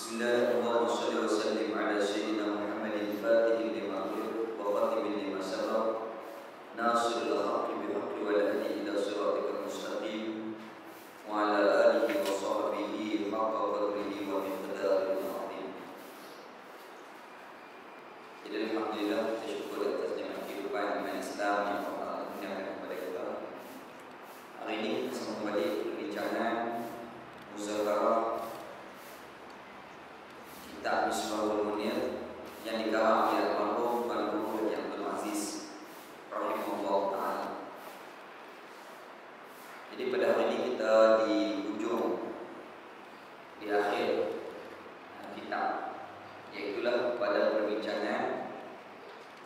Bismillahirrahmanirrahim. Wassallallahu wasallim ala sayyidina Muhammadin fatihil lima ughliq wa khatimil lima sabaq nasiril haqqi bil haqqi wal hadi ila siratikal mustaqim wa ala alihi wa sahbihi haqqa qadrihi wa miqdaril azim. Jadi alhamdulillah kita syukur atas nikmat kehidupan iman Islam yang Allah kurniakan kepada kita. Hari ini kita kembali perbincangan muzakarah kitab Misbahul Munir yang dikarang oleh almarhum Tuan Guru Haji Abdul Aziz rahimahullah ta'ala. Jadi pada hari ini kita di ujung, di akhir kitab, iaitulah pada perbincangan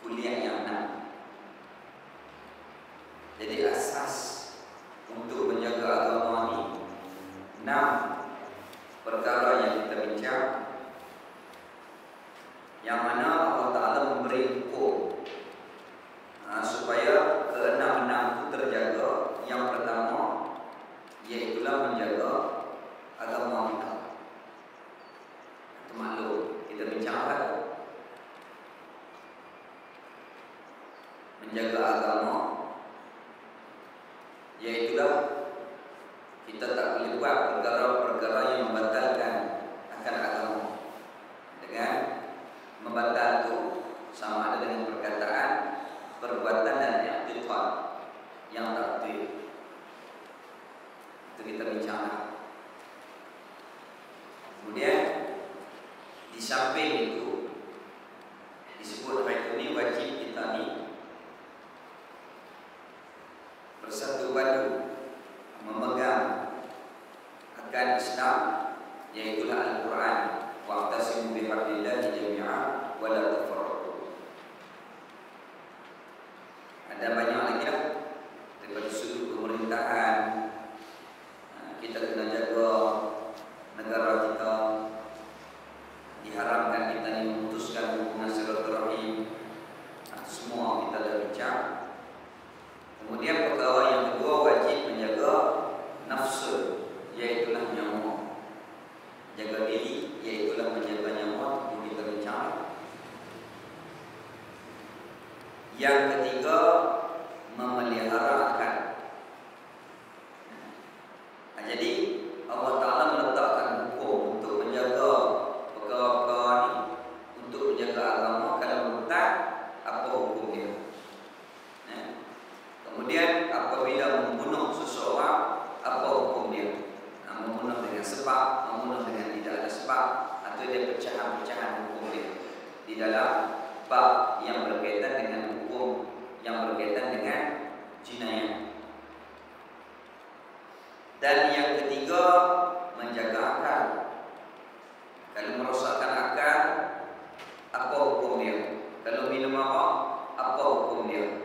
kuliah yang 6. Jadi asas untuk menjaga agama ini 6 perkara yang kita bincang, yang mana Allah Ta'ala memberi hukum supaya keenam-enam itu terjaga. Yang pertama iaitulah menjaga agama kita. Itu maklum, kita bincang apa? Menjaga agama iaitulah kita tak boleh buat perkara-perkara yang membatalkan akan agama. Dengan membatal itu sama ada dengan perkataan, perbuatan dan i'tiqad yang tak betul. Itu kita bincang. Kemudian di samping itu disebut hari ini wajib kita ni bersatu padu memegang akan Islam, iaitulah Al-Quran. Wa'tasimu bihablillahi jami'an wa la tafarraqu. Ada banyak lagi lah daripada sudut pemerintahan. Kita kena jaga negara kita. Diharamkan kita ni memutuskan hubungan silaturahim. Semua kita dah bincang. Kemudian perkara yang kedua, wajib menjaga nafsu, iaitulah nyawa. Jaga diri, iaitulah menjaga nyawa, yang kita bincang. Yang ketiga, memelihara akal. Jadi Allah Ta'ala meletakkan hukum untuk menjaga perkara-perkara ini, untuk menjaga agama. Kalau murtad, apa hukum dia? Kemudian apabila membunuh seseorang, apa hukum dia? Membunuh dengan sebab, membunuh dengan tidak ada sebab, atau dia pecahan-pecahan hukum dia di dalam bab yang berkaitan dengan hukum yang berkaitan dengan jinayah. Dan yang ketiga, menjaga akal. Kalau merosakkan akal, apa hukum dia? Kalau minum arak, apa hukum dia?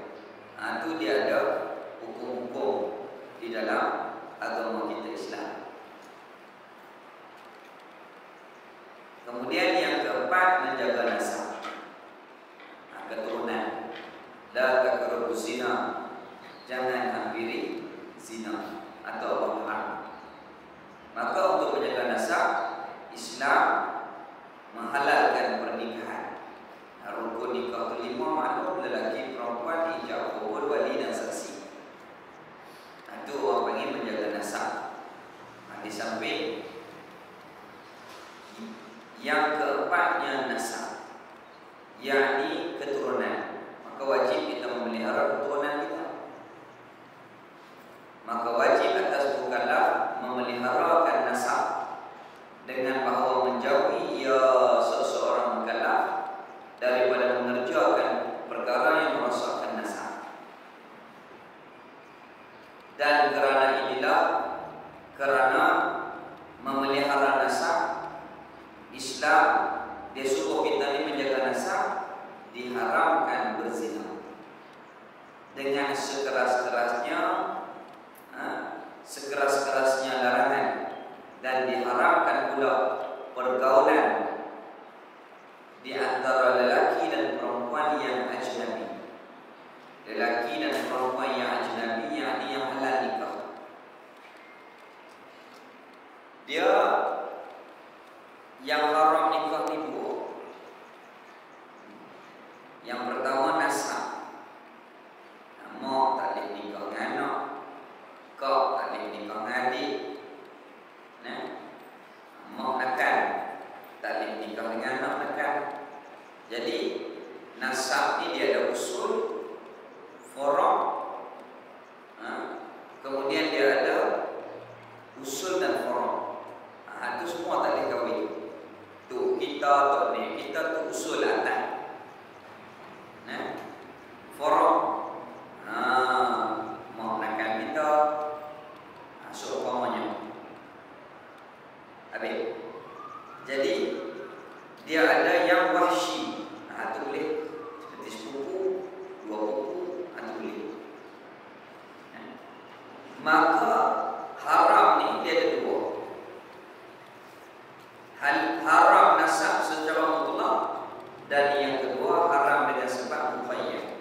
Itu dia ada hukum-hukum di dalam agama kita Islam. Kemudian yang keempat, menjaga nasab, keturunan. La taqrabu zina, jangan hampiri zina atau haram. Maka untuk menjaga nasab, Islam menghalalkan pernikahan. Rukun nikah itu 5, maklum, lelaki, perempuan, ijab, kubur, wali dan saksi. Itu orang panggil menjaga nasab. Di samping yang keempatnya nasab, yakni keturunan. Maka wajib kita memelihara keturunan kita. Maka wajib atas mukallaf memeliharakan nasab dengan bahawa menjauhi seseorang mukallaf daripada mengerjakan perkara yang merosakkan nasab. Dan kerana inilah, kerana memelihara nasab, Islam dia suruh kita ni menjaga nasab, diharamkan berzina dengan sekeras-kerasnya, sekeras-kerasnya larangan. Dan diharamkan pula pergaulan di antara lelaki dan perempuan yang ajnabi. Lelaki dan perempuan yang ajnabi, yakni yang halal nikah. Dia yang haram boleh nikah dengan adik. Mak akan tak boleh nikah dengan anak akan. Jadi nasab ni dia ada usul, furu', kemudian dia ada usul dan furu'. Itu semua tak boleh kahwin. Tu kita tu ni, kita tu usul atas. Furu', menggunakan kita, seumpamanya. Habis. Jadi dia ada yang wahsy. Itu boleh seperti sepupu, dua pupu, itu boleh. Maka haram ni dia ada dua. Haram nasab secara mutlak, dan yang kedua haram dengan sebab mukhayyar.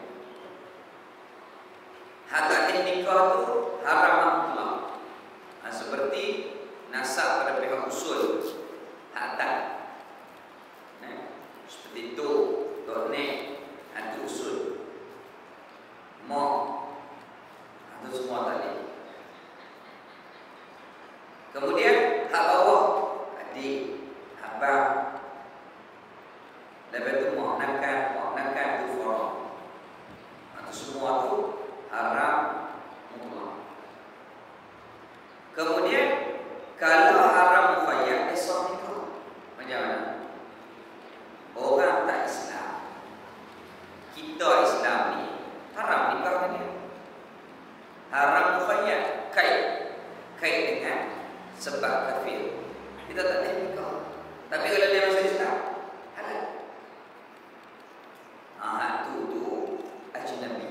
Hatta nikah tu haram mutlak. Seperti nasab pada pihak usul, hatta. Seperti itu, torne, itu usul. Mau, itu semua tadi. Kemudian hak bawah, adik, abang. Lepas itu mu'nakan itu furu'. Itu semua tu haram mutlak. Kemudian kalau haram mukhayyar, esok nikah. Macam mana? Orang tak Islam, kita Islam ni haram nikah dengan dia. Haram mukhayyar, kait dengan sebab kafir. Kita tak boleh nikah. Tapi kalau dia masuk Islam, halal. Itu ajnabi.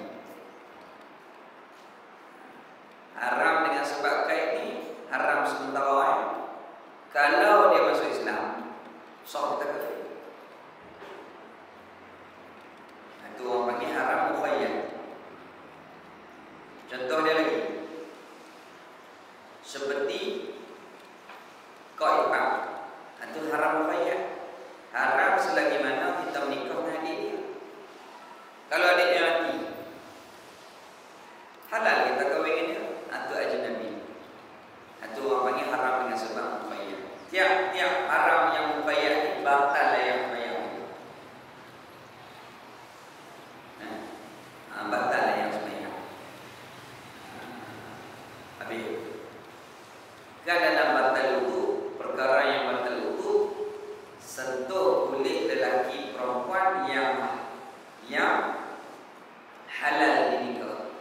Haram dengan sebab kait ni haram sementara. Kalau dia masuk Islam, sah kita kafir. Itu orang panggil haram mukhayyar. Contoh dia lagi, seperti qaibah, itu haram mukhayyar. Haram selagi mana kita menikah dengan adik dia. Kalau adik dia mati, halal kita kahwin dengan dia. Itu ajnabi. Itu orang panggil haram dengan sebab mukhayyar. Tiap-tiap haram yang mukhayyar ni batal yang mukhayyar. Batal yang sebenarnya. Habis. Kan dalam batal itu, perkara yang batal itu sentuh kulit lelaki perempuan yang halal dinikah.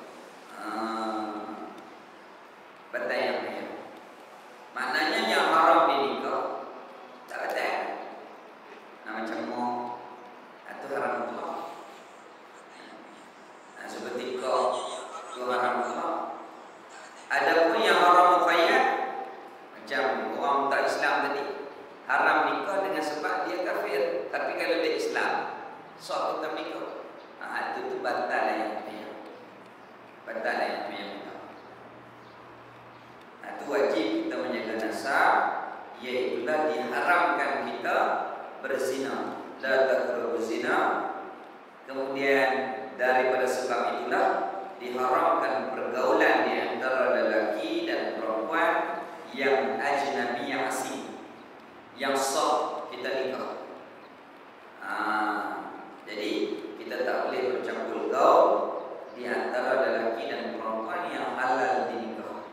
Batal yang sebenarnya. Maknanya yang haram dinikah tak batal. Macam mau itu haram mutlak. Seperti kau itu haram mutlak. Adapun yang haram mukhayyar, macam orang tak Islam tadi, haram nikah dengan sebab dia kafir. Tapi kalau dia Islam, sah kita nikah. Itu batal yang punya. Batal yang punya. Itu wajib kita menjaga nasab, iaitulah diharamkan kita berzina. La taqrabu zina. Kemudian daripada sebab itulah diharamkan pergaulan di antara lelaki dan perempuan yang ajnabi, yang asing, yang sah kita nikah. Jadi kita tak boleh bercampur gaul di antara lelaki dan perempuan yang halal dinikah.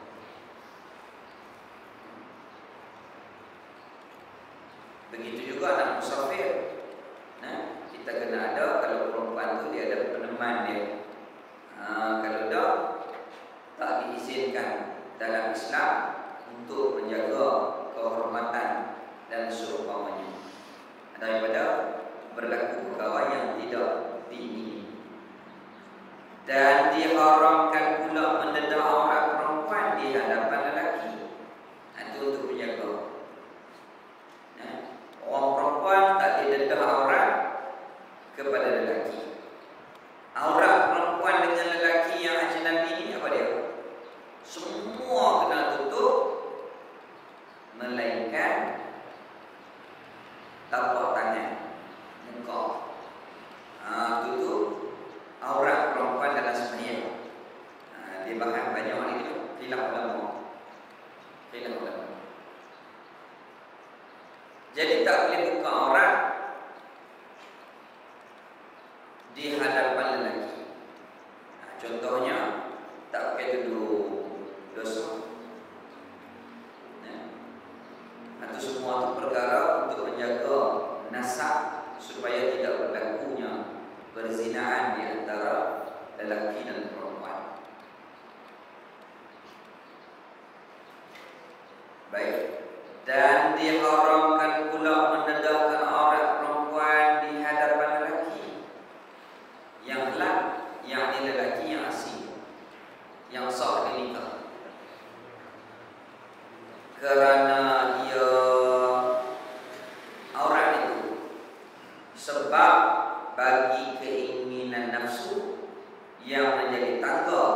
Begitu juga anak musafir. Kita kena ada, kalau perempuan tu dia ada peneman dia. Kalau tak diizinkan dalam Islam untuk menjaga kehormatan dan seumpamanya daripada berlaku perkara yang tidak diingini. Dan diharamkan pula mendedah aurat perempuan di hadapan lelaki. Itu untuk menjaga. Orang perempuan tak didedah aurat kepada lelaki. Aurat perempuan dengan lelaki yang ajnabi ni apa dia? Semua kena tutup, melainkan tapak tangan, muka. Tutup aurat perempuan dalam sembahyang. Dia bahas banyak ni tu, khilaf ulama. Khilaf ulama. Jadi tak boleh buka aurat di hadapan lelaki. Contohnya tak pakai tudung dosa. Itu semua itu perkara untuk menjaga nasab supaya tidak berlakunya perzinaan di antara lelaki dan perempuan. Baik. Dan diharamkan pula mendedahkan aurat perempuan di hadapan lelaki yang lak, yakni lelaki yang asing, yang sah dinikah, kerana ia aurat itu sebab bagi keinginan nafsu yang menjadi tangga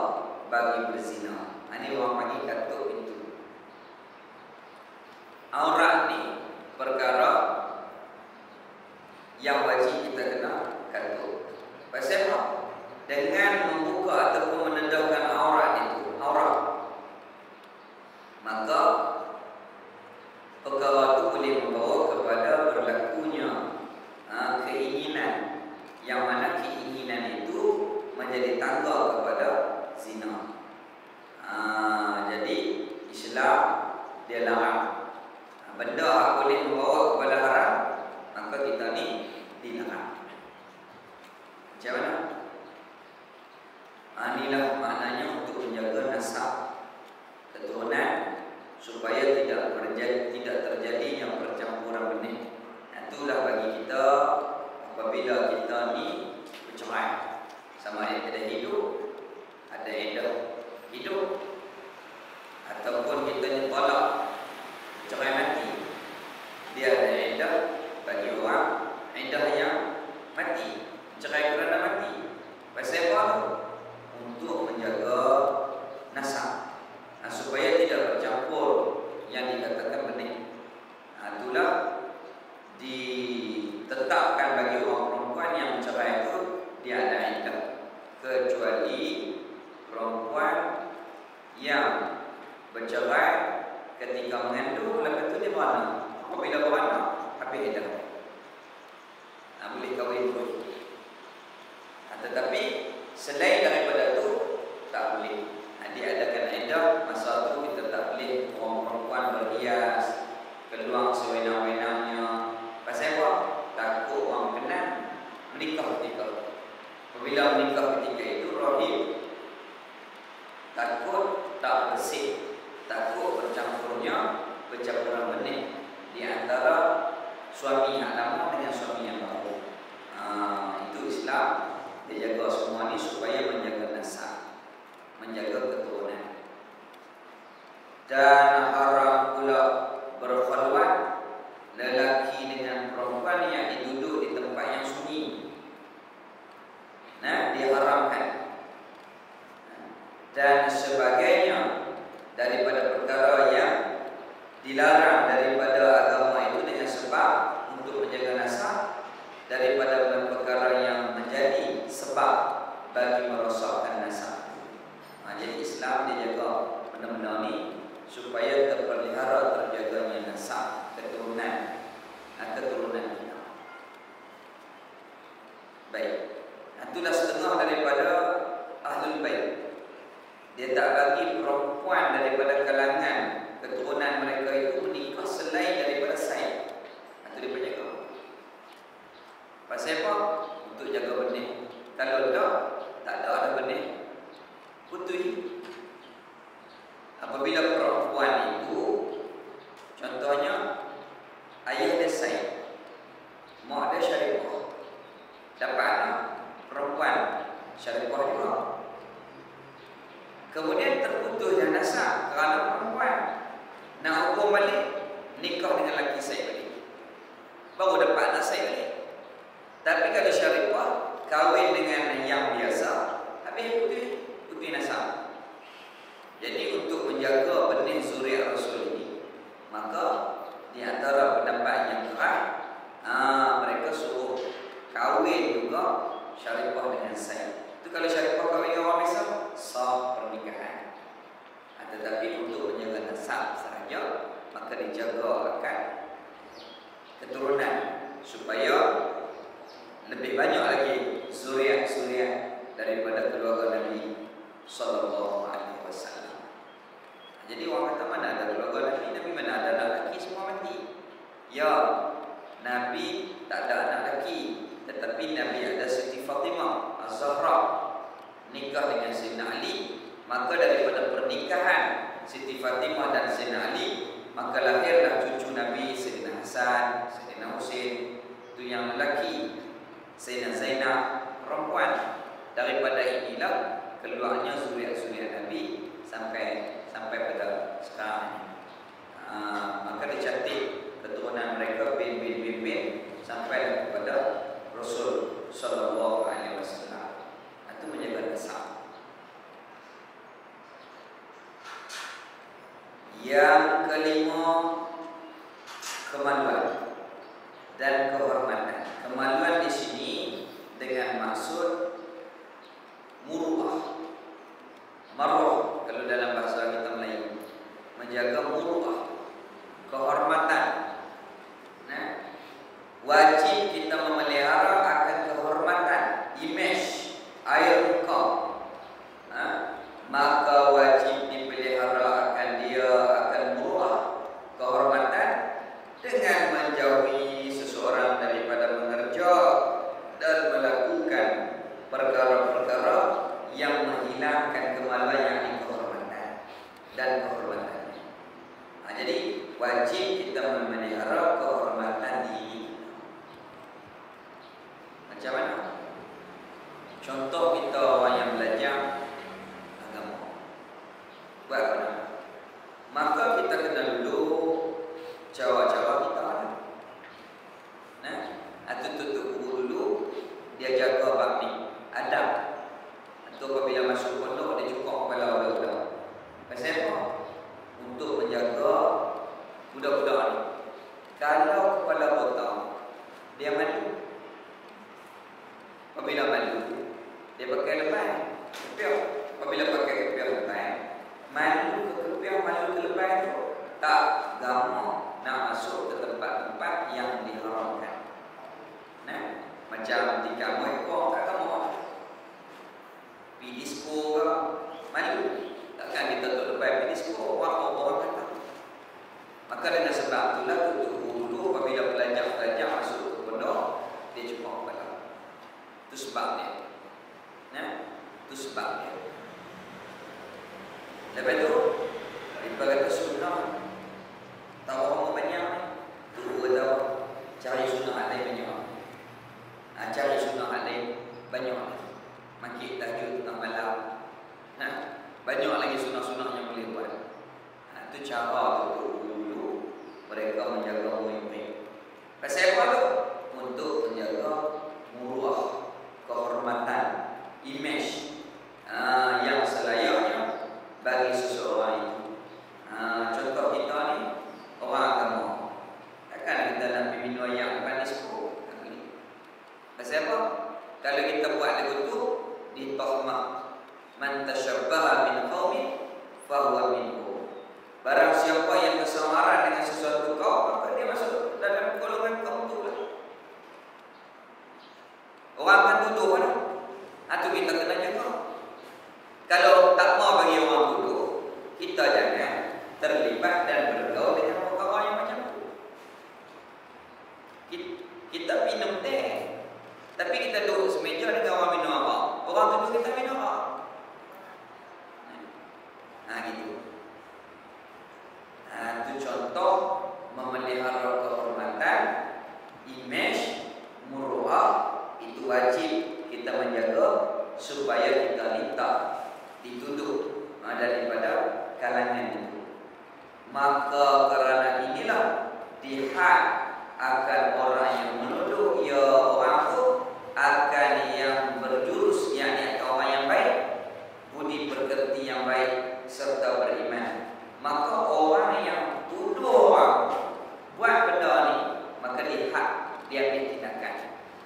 bagi berzina. Ini orang panggil katuk pintu. Aurat ni perkara yang wajib kita kena katuk. Pasal apa? Dengan membuka ataupun menendahkan aurat itu, maka perkara itu boleh membawa kepada berlakunya keinginan, yang mana keinginan itu menjadi tangga kepada zina. Jadi Islam dia larang benda yang boleh membawa kepada haram, maka kita ni dilarang. Macam mana? Inilah maknanya untuk menjaga nasab keturunan supaya tidak terjadinya percampuran benih. Itulah bagi kita apabila kita ni bercerai, sama ada hidup, ada iddah hidup, ataupun kita ni talak, cerai mati, dia ada iddah. Bagi orang iddah yang mati, cerai kerana mati. Pasal apa? Untuk menjaga nasab, supaya tidak bercampur yang dikatakan benih. Itulah ditetapkan bagi orang perempuan yang bercerai itu dia ada iddah, kecuali perempuan yang bercerai ketika mengandung, lepas itu dia beranak. Apabila beranak, habis iddah, boleh kahwin pun. Tetapi selain daripada itu tak boleh. Diadakan iddah, masa itu kita tak boleh orang perempuan berhias, keluar sewenang-wenangnya. Pasal apa? Takut orang kenal menikah ketika itu. Apabila menikah ketika itu, rahim takut tak bersih, takut percampuran benih di antara suami yang lama dengan suami yang baru. Itu Islam dia jaga semua ni supaya menjaga nasab, menjaga keturunan. Dan haram pula berkhulwat lelaki dengan perempuan yang duduk di tempat yang sunyi. Diharamkan. Dan sebagainya daripada perkara yang dilarang daripada agama itu dengan sebab untuk menjaga nasab, daripada perkara yang menjadi sebab bagi merosakkan nasab. Jadi Islam dia jaga benda-benda ni supaya terpelihara, terjaganya nasab keturunan kita. Baik, itulah setengah daripada Ahlul Bait. Dia tak bagi perempuan daripada kalangan keturunan mereka itu menikah selain daripada said. Itu dia penjaga. Pasal apa? Untuk jaga benih. Kalau tak ada benih, putui. Apabila perempuan itu, contohnya ayah dia said, mak dia syarifah, dapat anak perempuan syarifah juga, kemudian terputusnya nasab kerana perempuan, nak hukum balik, nikah dengan lelaki said balik, baru dapat anak said balik. Tapi kalau syarifah kahwin dengan yang biasa, habis putih nasab. Jadi untuk menjaga benih zuriat Rasul ini, maka di antara pendapat yang keras, mereka suruh kahwin juga syarifah dengan said. Itu kalau syarifah kahwin dengan orang biasa, sah pernikahan. Tetapi untuk menjaga nasab sahaja. sahaja, maka dijaga akan keturunan supaya lebih banyak lagi zuriat-zuriat daripada keluarga Nabi sallallahu alaihi wasallam. Jadi orang kata mana ada keluarga Nabi, Nabi mana ada anak lelaki semua mati. Ya, Nabi tak ada anak lelaki, tetapi Nabi ada Siti Fatimah Az-Zahra nikah dengan Sayyidina Ali. Maka daripada pernikahan Siti Fatimah dan Sayyidina Ali, maka lahirlah cucu Nabi Sayyidina Hasan, Sayyidina Husain, itu yang lelaki, Sayyidina Zainab perempuan. Daripada inilah keluarnya zuriat-zuriat Nabi sampai pada sekarang ini. Maka dicatat keturunan mereka bin sampai kepada Rasul sallallahu alaihi wasallam. Itu menjaga nasab. Yang kelima, kemaluan dan kehormatan. Kemaluan di sini dengan maksud muruah, maruah kalau dalam bahasa kita Melayu, menjaga muruah, kehormatan. Nah, wajib kita memelihara akan kehormatan, image, air muka. Maka wajib dipelihara akan dia akan muruah, kehormatan, dengan menjauhi seseorang daripada mengerja dan melakukan perkara-perkara yang menghilangkan kemaluan, yakni kehormatan dan kehormatannya. Jadi wajib kita memelihara kehormatan diri. Macam mana? Contoh kita orang yang belajar agama, buat apa? Maka kita kena dulu cara-cara kita. Nah, atau tutup guru dulu, dia jaga bab ni, adab. Atau apabila masuk pondok, dia cukup kepala budak-budak. Pasal apa? Untuk menjaga budak-budak ni. Kalau kepala botak, dia malu. Apabila malu, dia pakai lepas kepiah. Apabila pakai kepiah lepas, malu ke kepiah, malu ke lepas tu tak gamak nak masuk ke tempat-tempat yang diharamkan. Nah, macam di kamar kau tak gamak. Pergi disko ke, malu. Takkan kita tak lepas pergi disko, orang kata. Maka dengan sebab itulah tutup dulu apabila pelajar-pelajar masuk ke pondok, dia cuba kepala. Itu sebabnya. Nah, itu sebabnya. Lepas tu, mereka kata sunnah. Tahu orang banyak ni, tu tahu cari sunnah ada banyak. Cari sunnah ada banyak. Makin tahajud tengah malam. Nah, banyak lagi sunnah-sunnah yang boleh buat. Itu cara tu dulu mereka menjaga murid. Pasal apa tu? Untuk menjaga muruah, kehormatan, image yang selayaknya bagi seseorang itu. Contoh kita ni orang agama. Takkan kita nak pergi minum ayam depan disko. Pasal apa? Kalau kita buat lagu tu di tahmah, man tashabbaha min qaumin fahuwa minhum. Barang siapa yang bersamaran dengan sesuatu kaum, maka dia masuk dalam golongan kaum tu lah. Orang akan tuduh lah. Itu kita kena jaga. Kalau tak mau bagi orang tuduh, kita jangan terlibat dan bergaul dengan orang yang macam tu. Kita minum teh, tapi kita duduk semeja dengan orang minum apa? Orang tuduh kita minum apa? Gitu. Itu contoh memelihara kehormatan, image, muruah. Itu wajib kita menjaga supaya kita tak dituduh daripada kalangan itu. Maka kerana inilah dihad akan orang yang menuduh ya orang itu akan yang berjurus, yakni orang yang baik, budi pekerti yang baik serta beriman. Maka orang yang tuduh orang buat benda ni, maka dihad, dia ambil tindakan.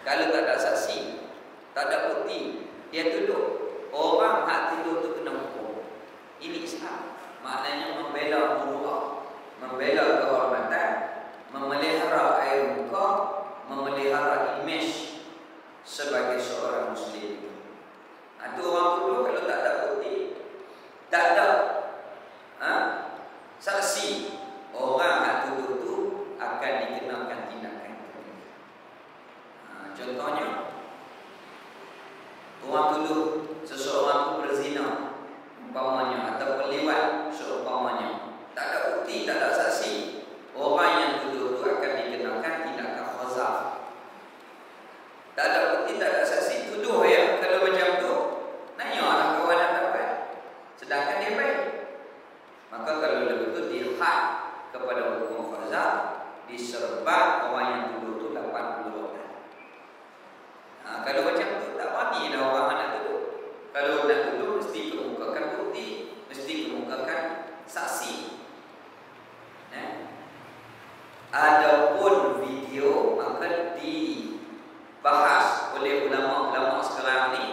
Kalau tak ada saksi, tak ada bukti, dia tuduh, orang hak tuduh tu kena hukum. Ini Islam, maknanya membela muruah, membela kehormatan, memelihara air muka, memelihara imej sebagai seorang muslim. Itu orang tuduh kalau tak ada bukti, tak ada saksi, orang nak tuduh tu akan dikenakan tindakan. Contohnya, orang tuduh seseorang tu berzina umpamanya, ataupun lewat seumpamanya, tak ada bukti, tak ada saksi, orang yang tuduh tu akan dikenakan tindakan khazaf. Tak ada bukti, tak ada saksi, tuduh ya. Kalau macam tu, nanyalah kawan nak dapat, sedangkan dia baik. Maka kalau lebih tu dihad kepada hukum khazaf, diserbat orang yang tuduh tu 80 orang. Kalau macam tu tak berani dah orang nak tuduh. Kalau nak tuduh mesti kemukakan bukti, mesti kemukakan saksi. Adapun video maka dibahas oleh ulama-ulama sekarang ni,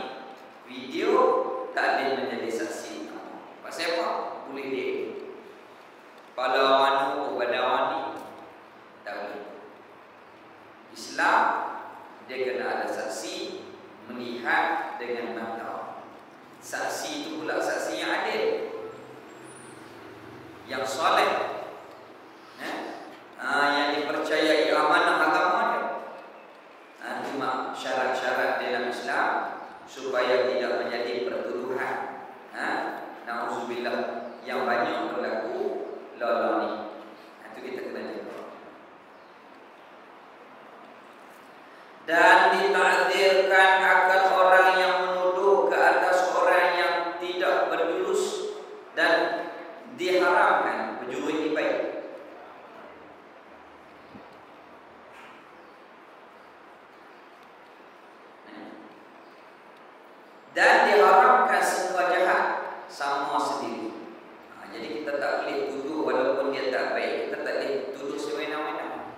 video tak boleh menjadi saksi. Pasal apa? Boleh dia pada wanu pada wani tak boleh. Islam dia kena ada saksi melihat dengan mata. Saksi itu pula saksi yang adil, yang soleh, yang dipercayai amanah agamanya. Cuma syarat-syarat dalam Islam supaya tidak menjadi pertuduhan. Na'udzubillah yang banyak berlaku lala ni. Itu kita kena jaga. Dan ditakdirkan akan orang yang menuduh ke atas orang yang tidak berjurus, dan diharamkan berjurus ini baik. Dan diharamkan sengkau jahat sama sendiri. Jadi kita tak boleh tuduh walaupun dia tak baik. Kita tak boleh tuduh semena-mena.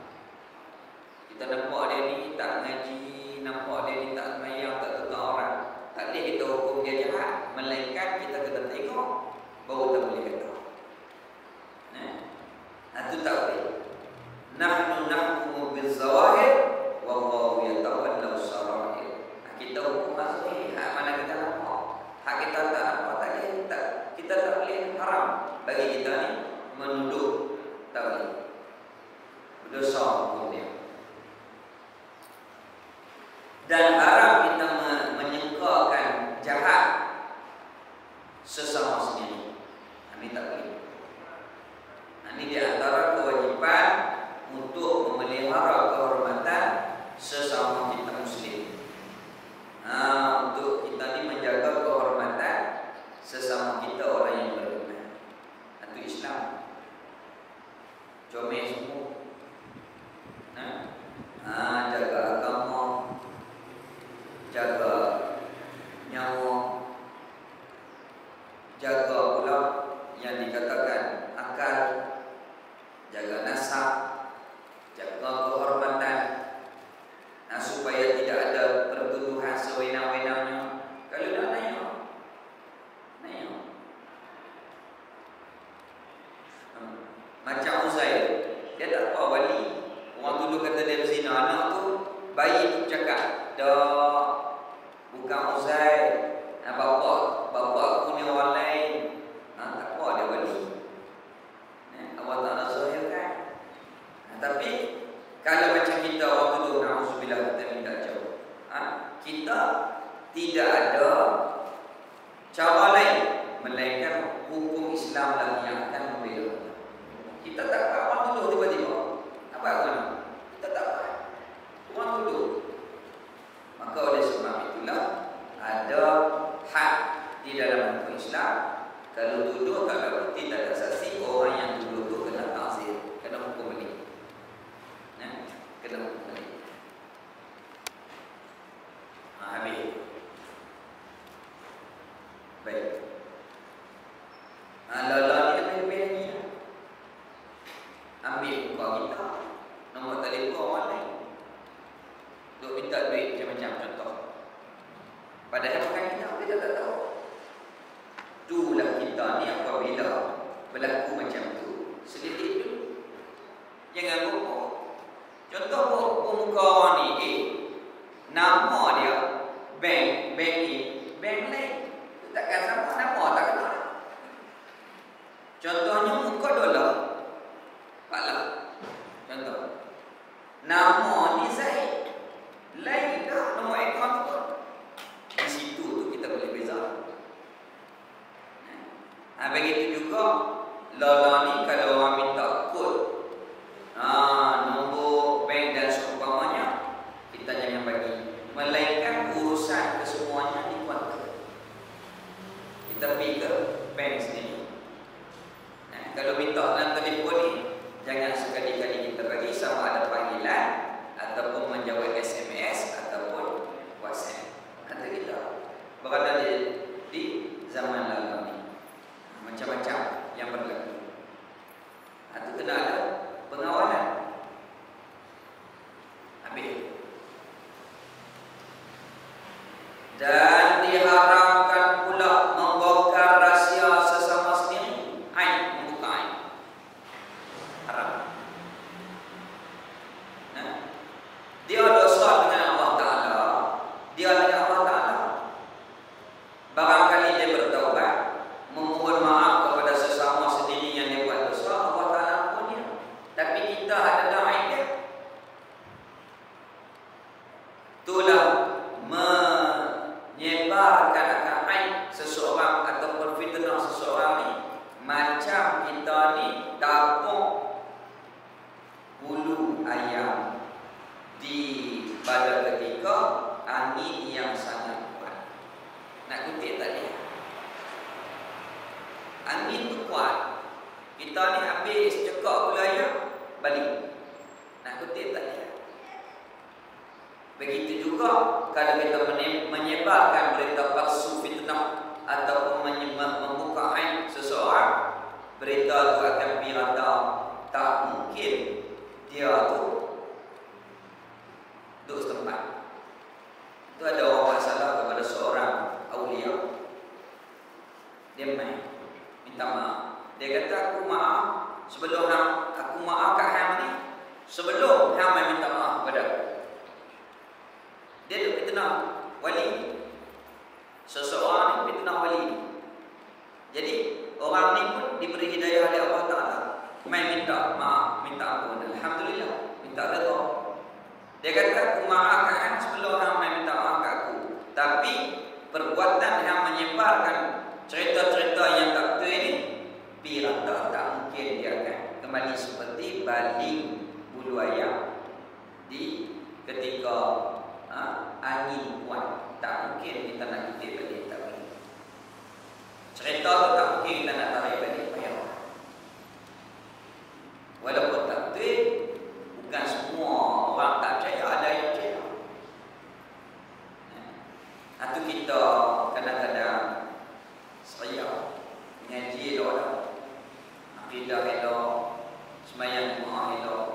Kita nampak dia ni tak ngaji, nampak dia ni tak sembahyang, tak tutang orang, tak boleh kita hukum dia jahat. Melainkan kita kena tengok, baru kita boleh kata. Itu tak boleh. Nahnu nahkumu bil zawahir wallahu yatawallau sarair. Kita hukum mazhir, hak mana kita nampak, hak kita tak nampak, tak boleh. Kita tak boleh, haram bagi kita ni menuduh, tak boleh. Berdosa hukum dia. Dan haram kita menyengkakan jahat sesama sendiri. Ini tak boleh. Ini di antara kewajipan untuk memelihara kehormatan sesama kita muslim. Untuk kita ni menjaga kehormatan sesama kita orang yang beriman. Itu Islam. Comel semua. Jaga agama, jaga nyawa, jaga pula yang dikatakan akal, jaga nasab, jaga kehormatan, supaya tidak ada pertuduhan sewenang-wenangnya. Kalau nak nanya, macam Uzair, dia tak apa wali. Orang tuduh kata dia berzina, anak tu bayi tu cakap, dah bukan Uzair, bapa aku ni orang lain. Tak apa dia wali. Allah Ta'ala zahirkan. Tapi kalau macam kita orang tuduh, na'udzubillah, kita minta jauh. Kita tidak ada cara lain melainkan hukum Islam lah yang akan membela. Kita tak apa orang tuduh tiba-tiba. Apa kan? Kita tak apa. Orang tuduh. Maka oleh sebab itulah ada hak di dalam hukum Islam. Kalau tuduh tak ada bukti, tak ada saksi, orang yang tuduh tu kena ta'zir, kena hukum balik. Kena hukum balik. Habis. Baik. Lala ni lebih-lebih lagi. kena ada pengawalan. Habis. Dan diharamkan pula membongkar rahsia sesama sendiri. Aib, membuka aib. Haram. Dia dosa dengan Allah Ta'ala. Dia dengan Allah Ta'ala. Barangkali dia bertaubat, memohon maaf kepada sesama sendiri yang dia buat dosa, Allah Ta'ala ampun dia. Tapi kita ada aib dia. Itulah menyebarkan akan aib seseorang ataupun fitnah seseorang ni, macam kita ni tapung bulu ayam pada ketika angin yang sangat kuat. Nak kutip tak dia? Angin tu kuat. Kita ni habis cekak bulu ayam, balik. Nak kutip tak dia? Begitu juga kalau kita menyebarkan berita palsu, fitnah ataupun membuka aib seseorang, berita tu akan pergi rata. Tak mungkin dia tu duduk setempat. Itu ada orang masalah kepada seorang awliya. Dia minta maaf. Dia kata, aku maaf sebelum aku maaf kat hang ni, sebelum hang minta maaf kepada aku. Dia tu fitnah wali. Seseorang ni fitnah wali. Jadi orang ni pun diberi hidayah oleh Allah Ta'ala. Main minta maaf, minta ampun. Alhamdulillah, minta redha. Dia kata, aku maafkan hang sebelum hang minta maaf kat aku. Tapi perbuatan yang menyebarkan cerita-cerita yang tak betul ini, pirata tak mungkin dia akan kembali seperti baling bulu ayam di ketika angin kuat. Tak mungkin kita nak kutip balik, tak boleh. Cerita tu tak mungkin kita nak tarik balik, payah. Walaupun tak betul, bukan semua orang tak percaya, ada yang percaya. Itu kita kadang-kadang saya mengaji elok lah, akidah elok, sembahyang Jumaat elok.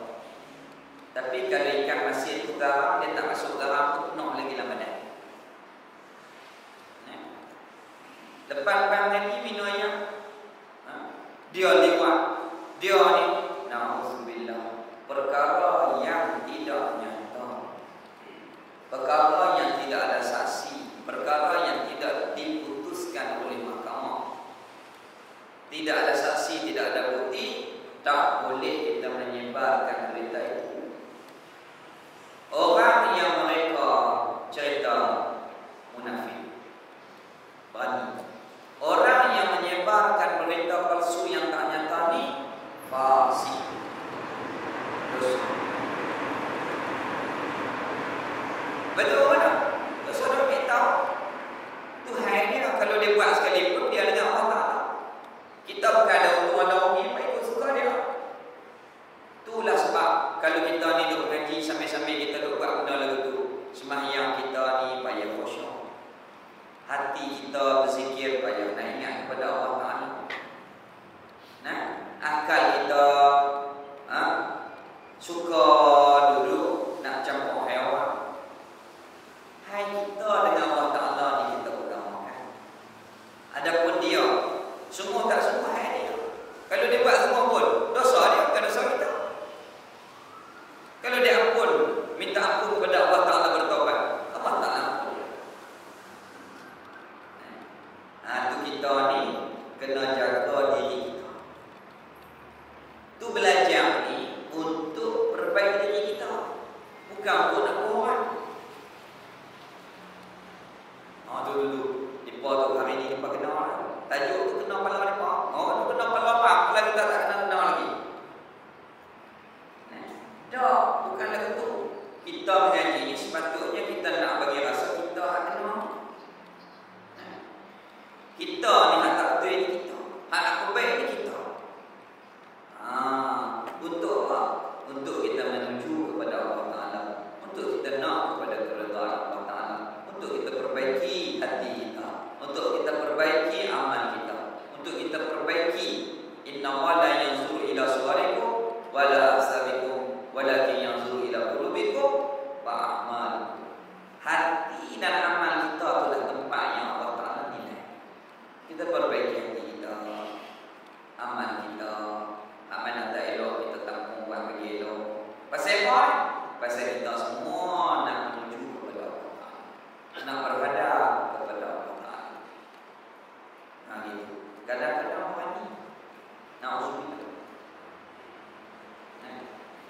Tapi kalau ikan masin tu garam, dia tak masuk garam tu penuh lagi dalam badan. Lepas lagi minum ayam, dia lewat, dia ni, na'udzubillah, perkara yang tidak nyata, perkara yang tidak ada saksi, perkara yang tidak diputuskan oleh mahkamah, tidak ada saksi, tidak ada bukti, tak boleh kita menyebarkan berita itu. Orang yang mereka cerita munafik, berani. Orang yang menyebarkan berita palsu yang tak nyata ni fasik. Betul mana? Saudara beritahu Tuhan ni kalau dia buat sekalipun, dia dengan Allah Ta'ala. Kita bukan ada untung ada orang yang ikut suka dia. Itulah sebab kalau kita ni duduk ngaji sambil-sambil kita duduk buat benda lagu tu, sembahyang kita ni payah khusyuk, hati kita berzikir payah nak ingat kepada Allah Ta'ala. Nah, akal kita suka duduk nak campur haiwan. Hai kita dengan Allah Ta'ala ni kita utamakan. Adapun dia, semua tak semua hai dia. Kalau dia buat semua pun dosa dia, bukan dosa kita. Kalau dia ampun, minta ampun kepada Allah Ta'ala, bertaubat, Allah Ta'ala ampun. Itu kita ni kena jaga diri kita. Tu belajar ni untuk perbaiki diri kita, bukan untuk nak buat. Dulu depa tu hari ni depa kenal. Tajuk tu kenal pala depa. Tu kenal pala mak, lagi tak kenal lagi. Dah, bukan lagu tu. Kita mengaji ni sepatutnya kita nak bagi rasa kita hak kenal. Kita ni hak tak betul ni kita. Hak nak perbaik ni kita. Untuk apa? Untuk kita menuju kepada Allah Ta'ala, untuk kita nak kepada keridhaan Allah Ta'ala, untuk kita perbaiki hati kita, untuk kita perbaiki amal kita, untuk kita perbaiki. Inna Allah la yanzuru ila suwarikum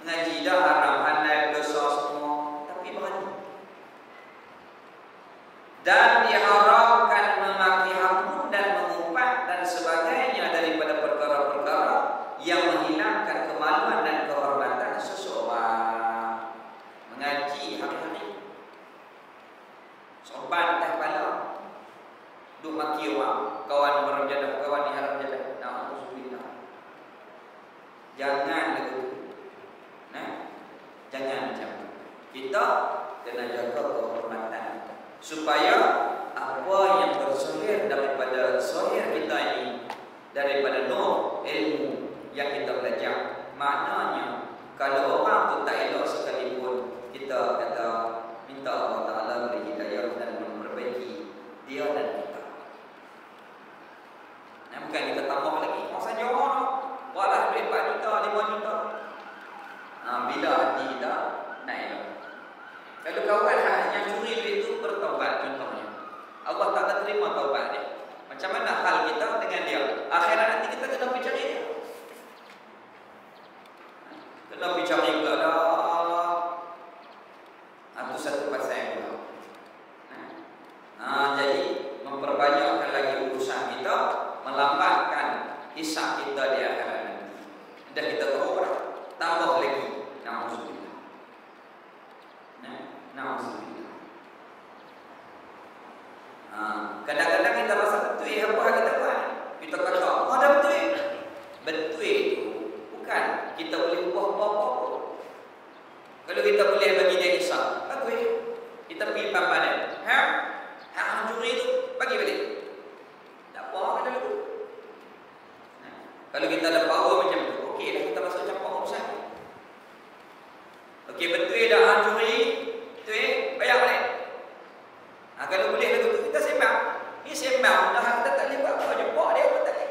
Mengaji dah haram, halal, dosa semua, tapi berani. Dan diharamkan memaki hamun dan mengumpat dan sebagainya daripada perkara-perkara yang menghilangkan kemaluan dan kehormatan seseorang. Mengaji hari-hari, sopan teh kepala, duk maki orang, kawan haram jadah, kawan ni haram jadah. Na'udzubillah. Jangan begitu. Nah, jangan macam itu. Kita kena jaga kehormatan supaya apa yang bersahir daripada zahir kita ini, daripada nur ilmu yang kita belajar, maknanya kalau orang tu tak elok sekalipun, kita kata minta Allah Ta'ala beri hidayah dan memperbaiki dia dan kita. Nah, bukan kita tambah lagi, masa jauh walah duit 4 juta, 5 juta. Bila hati kita nak elok. Kalau kawan yang curi duit itu bertaubat contohnya, Allah tak terima taubat dia. Macam mana hal kita dengan dia? Akhirat nanti kita kena pergi cari dia. Kena pergi cari pula dah. Itu satu pasal pula. Jadi memperbanyakkan lagi urusan kita, melambatkan hisab kita di akhirat nanti. Dah kita tahu dah, tambah lagi. Na'udzubillah. Na'udzubillah. Kadang-kadang kita rasa betul apa kita buat. Kita kata, ada betul. Betul itu bukan kita boleh buat apa-apa. Kalau kita boleh bagi dia hisab, bagus. Kita pergi pampanan. Curi itu bagi balik. Tak apa kita dulu. Kalau kita ada power macam tu, okeylah kita masuk campur urusan. Okey, betul dah curi, betul bayar balik. Kalau boleh lagu tu kita sembang. Ni sembang dah kita tak boleh buat apa, jumpa dia pun tak boleh.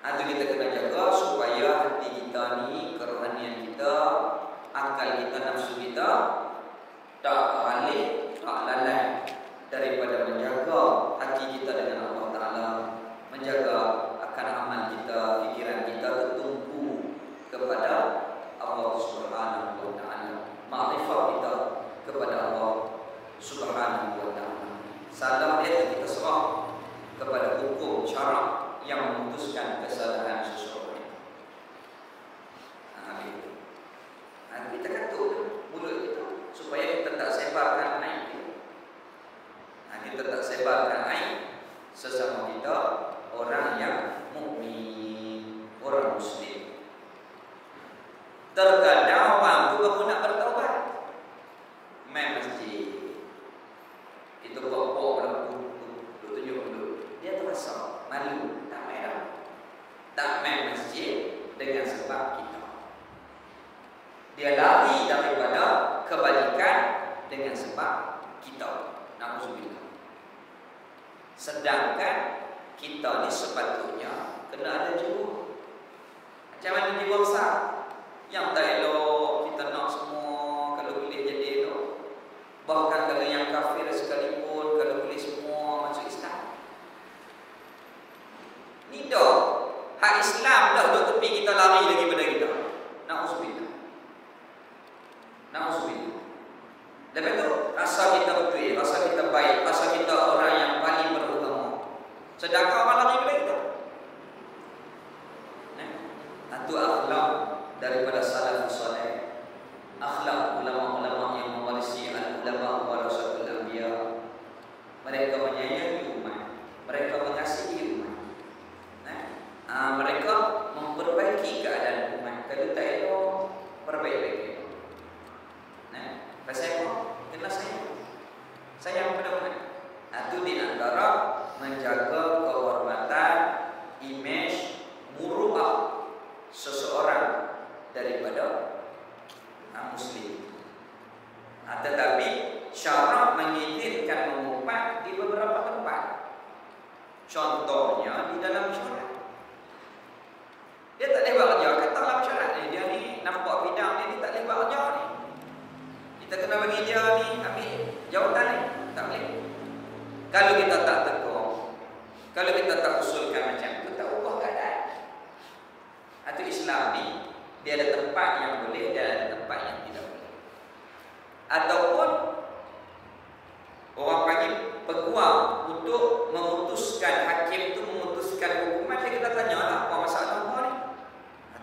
Itu kita kena jaga supaya hati kita ni, kerohanian kita, akal kita, nafsu kita tak balik, tak lalai daripada menjaga hati kita dengan Allah Ta'ala, menjaga akan amal kita, fikiran kita tertumpu kepada Allah Subhanahu Wa Ta'ala, makrifat kita kepada Allah Subhanahu Wa Ta'ala. Salah dia kita serah kepada hukum syarak yang memutuskan kesalahan seseorang. Kita katuk mulut kita supaya kita tak sebarkan aib kita. Kita tak sebarkan aib sesama kita, orang yang mukmin, orang muslim. Terkadang orang tu baru nak bertaubat, main masjid, kita bawa berlaku, tunjuk dulu, dia terasa malu, tak main dah, tak main masjid dengan sebab kita. Dia lari daripada kebaikan dengan sebab kita. Na'udzubillah. Sedangkan kita ni sepatutnya kena ada jiwa. Macam mana jiwa besar? Yang tak elok kita nak semua kalau boleh jadi elok. Bahkan kalau yang kafir sekalipun, kalau boleh semua masuk Islam. Ni dah hak Islam dah duduk tepi, kita lari lagi pada kita. Na'udzubillah. Na'udzubillah. Lepas tu rasa kita betul, rasa kita baik, rasa kita orang yang paling beragama. Sedangkan orang lari pada kita. Itu akhlak daripada salafus saleh. Akhlak ulama-ulama yang mewarisi al-ulama warasatul anbiya. Mereka menyayangi umat, mereka mengasihi umat. Mereka memperbaiki keadaan umat. Kalau tak elok, perbaiki. Pasal apa? Kena sayang pada umat. Itu di antara menjaga kehormatan, imej, muruah seseorang daripada muslim. Tetapi syarak mengizinkan mengumpat di beberapa tempat. Contohnya di dalam syarat. Dia tak boleh buat kerja, kata dalam syarat ni, dia ni nampak bidang ni, dia tak boleh buat kerja ni. Kita kena bagi dia ni ambil jawatan ni, tak boleh. Kalau kita tak tegur, kalau kita tak usulkan macam tu, tak ubah keadaan. Itu Islam Islam ni dia ada tempat yang boleh dan ada tempat yang tidak boleh. Ataupun orang panggil peguam untuk memutuskan, hakim tu memutuskan hukuman, kita tanyalah apa masalah apa ni.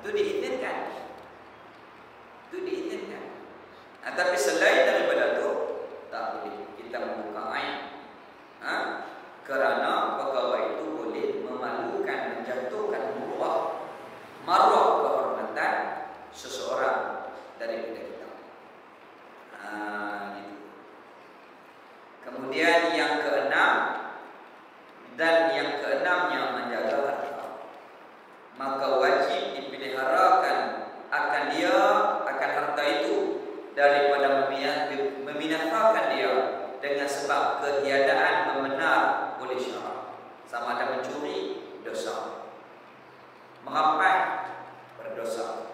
Itu diizinkan. Itu diizinkan. Tapi selain daripada tu tak boleh kita membuka aib. Kerana perkara itu boleh memalukan, menjatuhkan maruah kehormatan seseorang daripada kita. Gitu. Kemudian yang keenam, dan yang keenamnya menjaga harta. Maka wajib dipeliharakan akan harta itu daripada membinasakan dia dengan sebab ketiadaan membenar oleh syarak. Sama ada mencuri, dosa. Merampas, berdosa.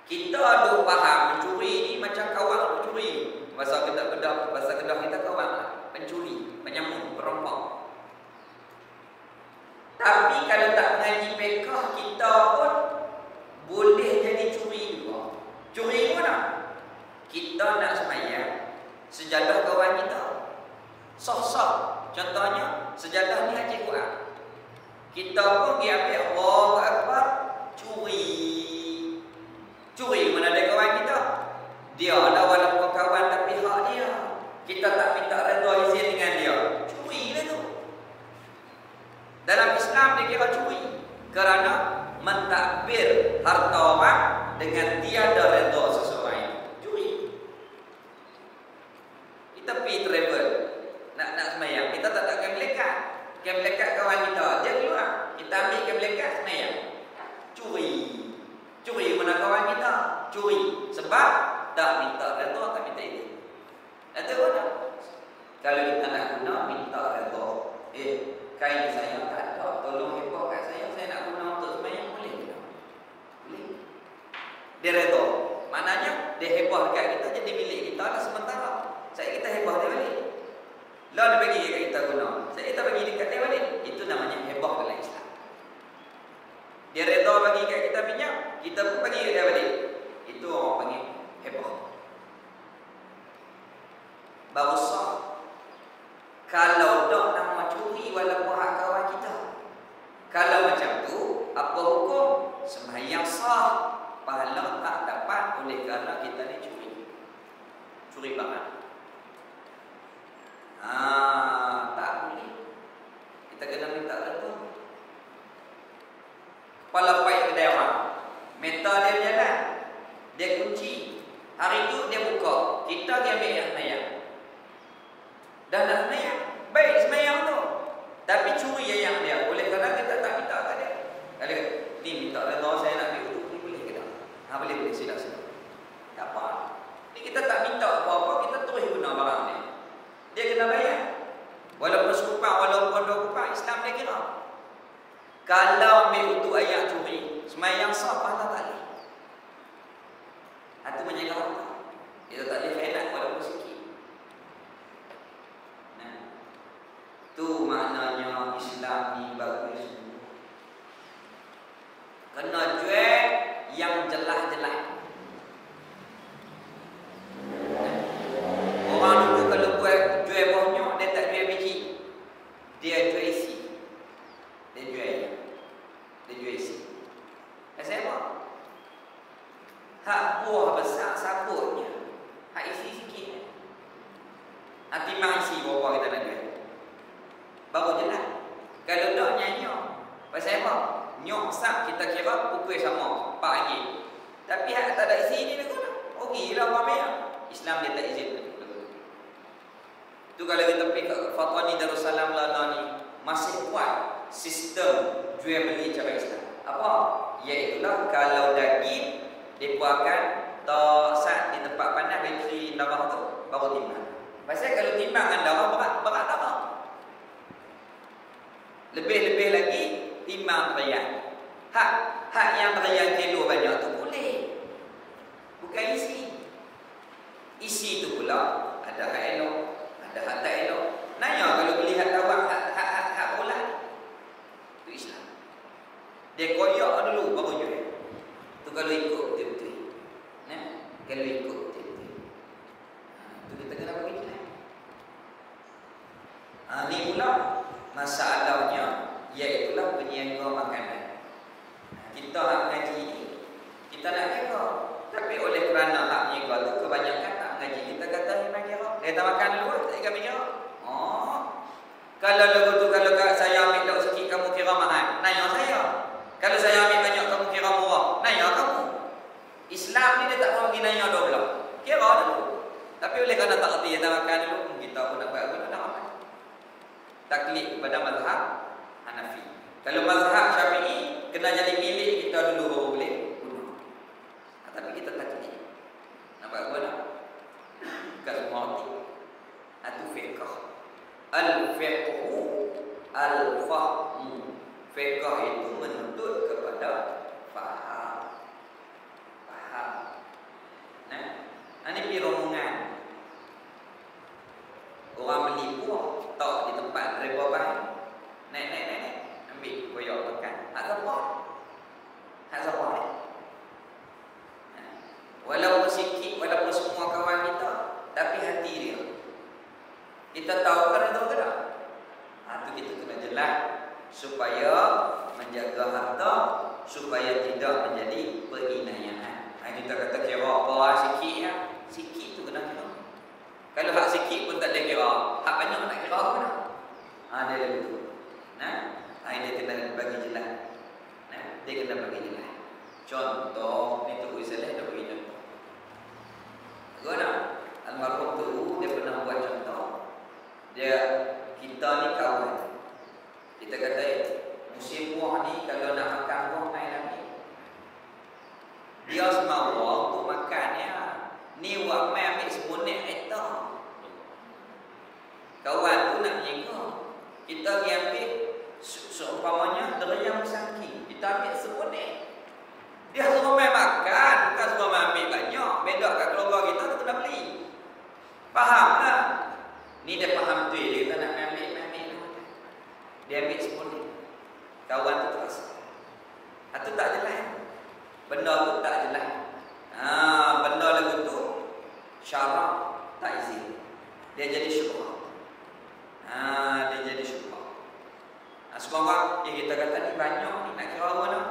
Kita ada faham mencuri ni macam kawan mencuri. Bahasa Kedah kita kawan pencuri, penyamun, perompok. Tapi kalau tak mengaji fiqh, kita pun boleh jadi curi juga. Curi mana? Kita nak sembahyang, sejadah kawan kita sah-sah. Contohnya sejadah ni Haji Quran. Kita pun pergi ambil Allahu Akbar, curi. Curi mana ada kawan kita? Dia lah walaupun kawan tapi hak dia. Kita tak minta redha izin dengan dia. Curi lah tu. Dalam Islam dia kira curi kerana mentadbir harta orang dengan tiada redha seseorang. Curi. Kita pergi travel nak sembahyang, kita tak ada kem lekat kawan kita, dia keluar, kita ambil kem lekat sembahyang. Curi mana kawan kita? Curi sebab tak minta redha, tak minta izin. Itu mana? Kalau kita nak guna minta redha, kain saya tak ada, tolong heboh kat saya nak guna untuk sembahyang, boleh ke tak? Boleh. Dia redha. Maknanya dia heboh dekat kita, jadi milik kita lah sementara. Saya kita heboh dia balik. Lah dia bagi kat kita guna, saya kita bagi dekat dia balik. Itu namanya heboh dalam Islam. Dia redha bagi kat kita minyak, kita pun bagi kat dia balik. Itu orang panggil heboh. Baru sah. Kalau tak nama curi walaupun hak kawan kita. Kalau macam tu, apa hukum? Sembahyang sah, pahala tak dapat oleh kerana kita ni curi. Curi barang. Tak boleh. Kita kena minta redha. Kepala paik kedai orang, minta dia berjalan, dia kunci. Hari tu dia buka, kita dia ambil yang sembahyang. Dah nak sembahyang, baik sembahyang tu, tapi curi yang dia. Oleh kerana kita tak minta kat dia. Kalau ni minta redha saya nak ambil uduk, ni boleh ke tak? Boleh, sila. Tak apa. Ni kita tak minta apa-apa, kita terus guna barang dia. Dia kena bayar. Walaupun sekupang, walaupun 2 kupang, Islam dia kira. Kalau ambil untuk ayat curi, sembahyang sah, pahala tak boleh. Itu menjaga harta. Kita tak boleh khairat walaupun sikit. Tu maknanya Islam ni bagus. Kena jual yang jelas-jelas. Orang dulu kalau jual bonyok, dia tak jual biji. Dia jual isi. Dia jual isi. Saya apa? Hak buah besar sabutnya, hak isi sikit. Timang isi berapa kita nak jual? Baru jelas. Kalau tak nyanyok, pasal apa? Nyok sak kita kira pukul sama 4 ringgit. Tapi hak tak ada isi ni dia guna. Okeylah apa Islam dia tak izin. Tu kalau kita pergi ke fatwa ni Darussalam Lana ni masih kuat sistem jual beli cara Islam. Apa? Iaitulah kalau daging depa akan saat di tempat panas bateri darah tu baru timbang. Pasal kalau timbangan darah berat darah. Lebih-lebih lagi timbang teriak. Hak yang teriak kilo banyak tu boleh. Bukan isi. Isi tu pula ada hak elok, ada hak tak elok. Nanya kalau beli hak tawak, hak bola. Itu Islam. Dia koyak dulu baru jual. Tu kalau ikut betul-betul. Kalau ikut betul-betul. Tu kita kena bagi jelas. Ni pula masalahnya, iaitulah peniaga makanan. Kita hak ngaji ni, kita nak kira. Tapi oleh kerana hak menyiapkan tu kebanyakan tak ngaji, kita kata memang kira. Dia tak makan dulu, tak kami kira. Kalau lagu tu, kalau saya ambil lauk sikit, kamu kira mahal, nanya saya. Kalau saya ambil banyak, kamu kira murah, nanya kamu. Islam ni dia tak mau pergi nanya dua belah. Kira dulu. Tapi oleh kerana tak kerti, dia tak makan dulu, kita pun nak buat apa, nak amal. Taklid kepada mazhab Hanafi. Kalau mazhab Syafi'i, kena jadi milik kita dulu baru boleh guna. Tapi kita taklid. Nampak apa tak? Bukan semua arti. Itu fiqh. Al-fiqhu al-fahmu. Fiqh itu menuntut kepada faham. Faham. Ini piromongan. Orang menipu tak di tempat riba bahan. Naik. Ambil koyak makan. Hak siapa? Hak siapa ni? Walaupun sikit, walaupun semua kawan kita, tapi hati dia. Kita tahu kan atau tidak? Itu kita kena jelas supaya menjaga harta, supaya tidak menjadi penghinaan. Kita kata kira apa sikit ya, sikit tu kena kira. Kalau hak sikit pun tak boleh kira, hak banyak nak kira apa dah? Dia lagi tu. Dia kena bagi jelas. Dia kena bagi jelas. Contoh, ni tu Islam dah bagi contoh. Guna almarhum tu dia pernah buat contoh. Dia kita ni kawan. Kita kata musim buah ni kalau nak makan buah main lagi. Dia semua untuk makan ya. Ni buat main ambil sebunik eta. Kawan tu nak menjaga. Kita pergi ambil seumpamanya derayam sangking. Kita ambil sebunik. Dia suruh main makan, bukan suruh main ambil banyak. Beda kat keluarga kita tu kena beli. Faham tak? Ni dia faham tu dia kata nak ambil. Dia ambil sebunik. Kawan tu terasa. Itu tak jelas. Benda tu tak jelas. Benda lagu tu syarak tak izin. Dia jadi syubhat. Dia jadi syubhat. Sekarang kita kata ni banyak ni nak kira apa nak?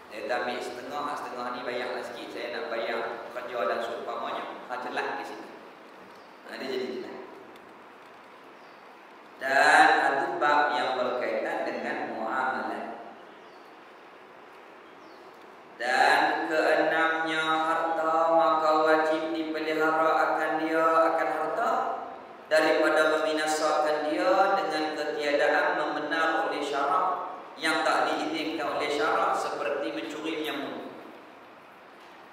Dia dah ambil setengah ni bayarlah sikit. Saya nak bayar kerja dan seumpamanya. Jelas di sini. Dia jadi jelas. Dan itu bab yang berkaitan dengan muamalah. Dan keenamnya harta, maka wajib dipelihara akan dia, akan harta, daripada membinasakan dia dengan ketiadaan membenar oleh syarak yang tak diizinkan oleh syarak, seperti mencuri menyambung,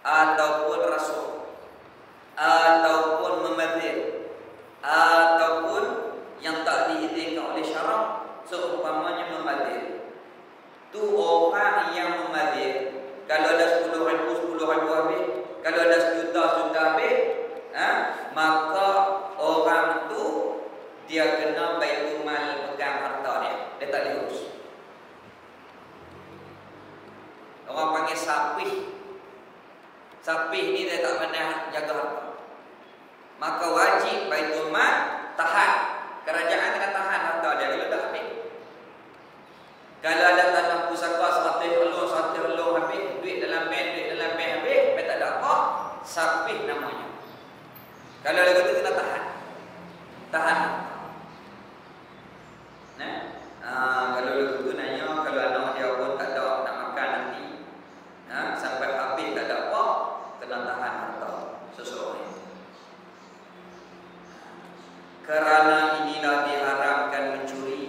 ataupun rasuah, ataupun memadzir, ataupun yang tak diizinkan oleh syarak, seumpamanya memadzir. Tu orang yang memadzir, kalau ada 10,000 habis, kalau ada 1,000,000 habis, maka orang tu dia kena baitul mal pegang harta dia. Dia tak diurus. Orang panggil sapih. Sapih ni dia tak pandai jaga harta. Maka wajib baitul mal tahan. Kerajaan kena tahan harta dia kalau dah habis. Kalau ada tanah pusaka 100 helong habis, duit dalam bank habis, tak ada apa, sapih namanya. Kalau lagu tu kena tahan. Tahan. Kalau lagu tu nanya, kalau anak dia pun tak ada nak makan nanti, sampai habis tak ada apa, kena tahan harta seseorang. Kerana inilah diharamkan mencuri.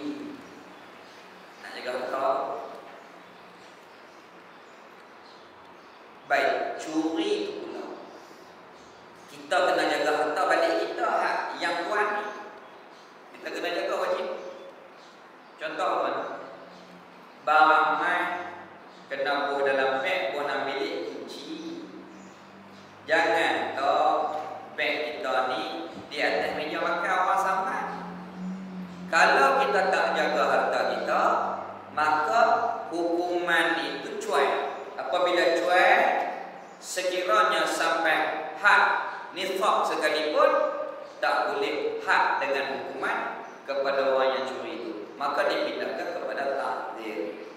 Nak jaga harta. Baik, curi itu pula. Kita kena jaga harta balik kita yang tuan ni. Kita kena jaga wajib. Contoh apa? Barang mai kena buah dalam beg, buah nak bilik kunci. Jangan beg kita ni di atas meja makan orang sampai. Kalau kita tak jaga harta kita, maka hukuman sekiranya sampai had nisab sekalipun, tak boleh had dengan hukuman kepada orang yang curi itu, maka dipindahkan kepada ta'zir.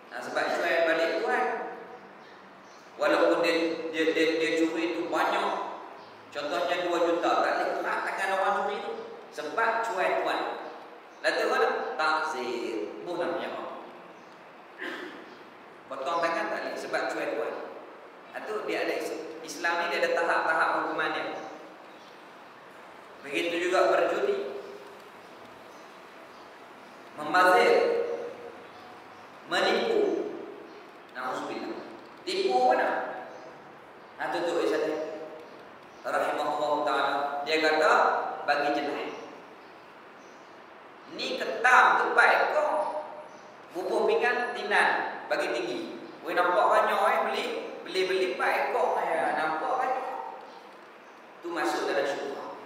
Nah, sebab cuai balik tu kan, walaupun dia curi itu banyak, contohnya 2 juta, tak boleh had tangan orang curi itu sebab cuai tuan. Lalu mana? Ta'zir. Bu namanya. Potong tangan tak boleh sebab cuai tuan. Itu dia ada, Islam ni dia ada tahap-tahap hukumannya. Begitu juga berjudi, membazir, menipu. Nauzubillah. Tipu mana? Nah, tutup Islam. Rahimahullah ta'ala, dia kata bagi jelah. Ni ketam tempat ekor, bubuh pinggan tinan bagi tinggi. Weh nampak banyak beli 4 ekor ya, nampak banyak. Tu masuk dalam syubhah.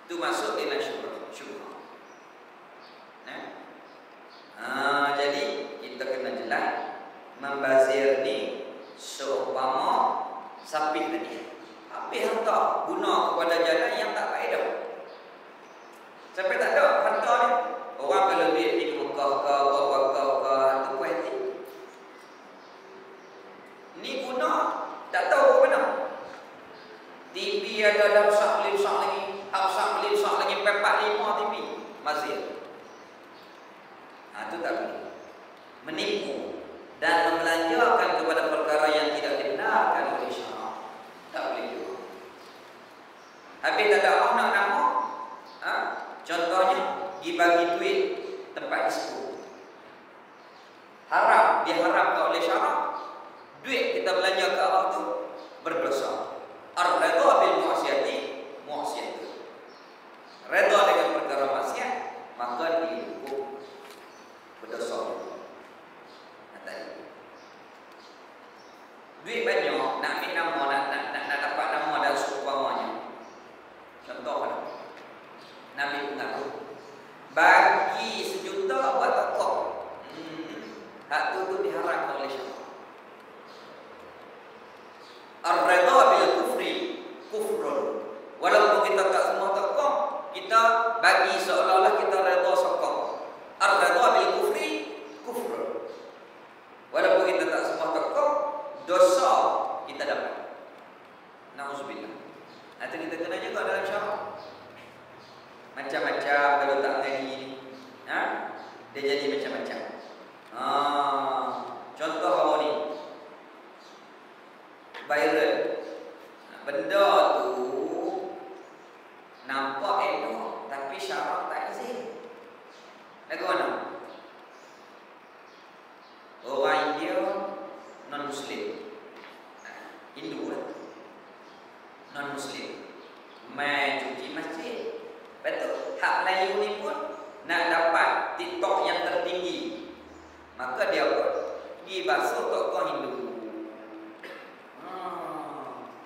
Tu masuk dalam syubhah. Jadi kita kena jelas, membazir ni seumpama sapi tadi. Habis harta guna kepada jalan yang tak faedah. Sampai tak ada harta ni. Orang kalau duit pergi ke Mekah ke tu kuati. Ni guna tak tahu apa mana. TV ada dalam sak lagi, pepak 5 TV mazir. Itu tak boleh. Menipu dan membelanjakan kepada perkara yang tidak dibenarkan oleh syarak, tak boleh juga. Habis tak ada orang nak nama, contohnya pergi bagi duit tempat disco, haram, diharamkan oleh syarak. Duit kita belanja ke Allah tu berdosa. Ar-redha bil mu'asyati mu'asyati. Redha dengan perkara maksiat, maka dihukum berdosa. Duit banyak, nak ambil nama, nak dapat nama dan seumpamanya. Contoh, nak ambil pengaruh, bagi 1 juta buat tokok. Hak tu diharamkan oleh syarak. Ar-redha bil kufri kufrun. Walaupun kita tak semua tokok, kita bagi seolah-olah kita redha sokok. Ar-redha bil kufri kufrun. Walaupun kita tak semua tokok, dosa kita dapat. Nauzubillah. Nanti kita kena juga dalam syarak. Macam-macam kalau tak mengaji ni, dia jadi macam-macam. Contoh apa ni? Viral. Benda tu nampak elok, tapi syarak tak izin. Lagu mana? Orang India non-Muslim, Hindu lah, non-Muslim, main cuci masjid. Betul. Hak Melayu ni pun nak dapat TikTok yang tertinggi, maka dia pun pergi basuh tokoh Hindu.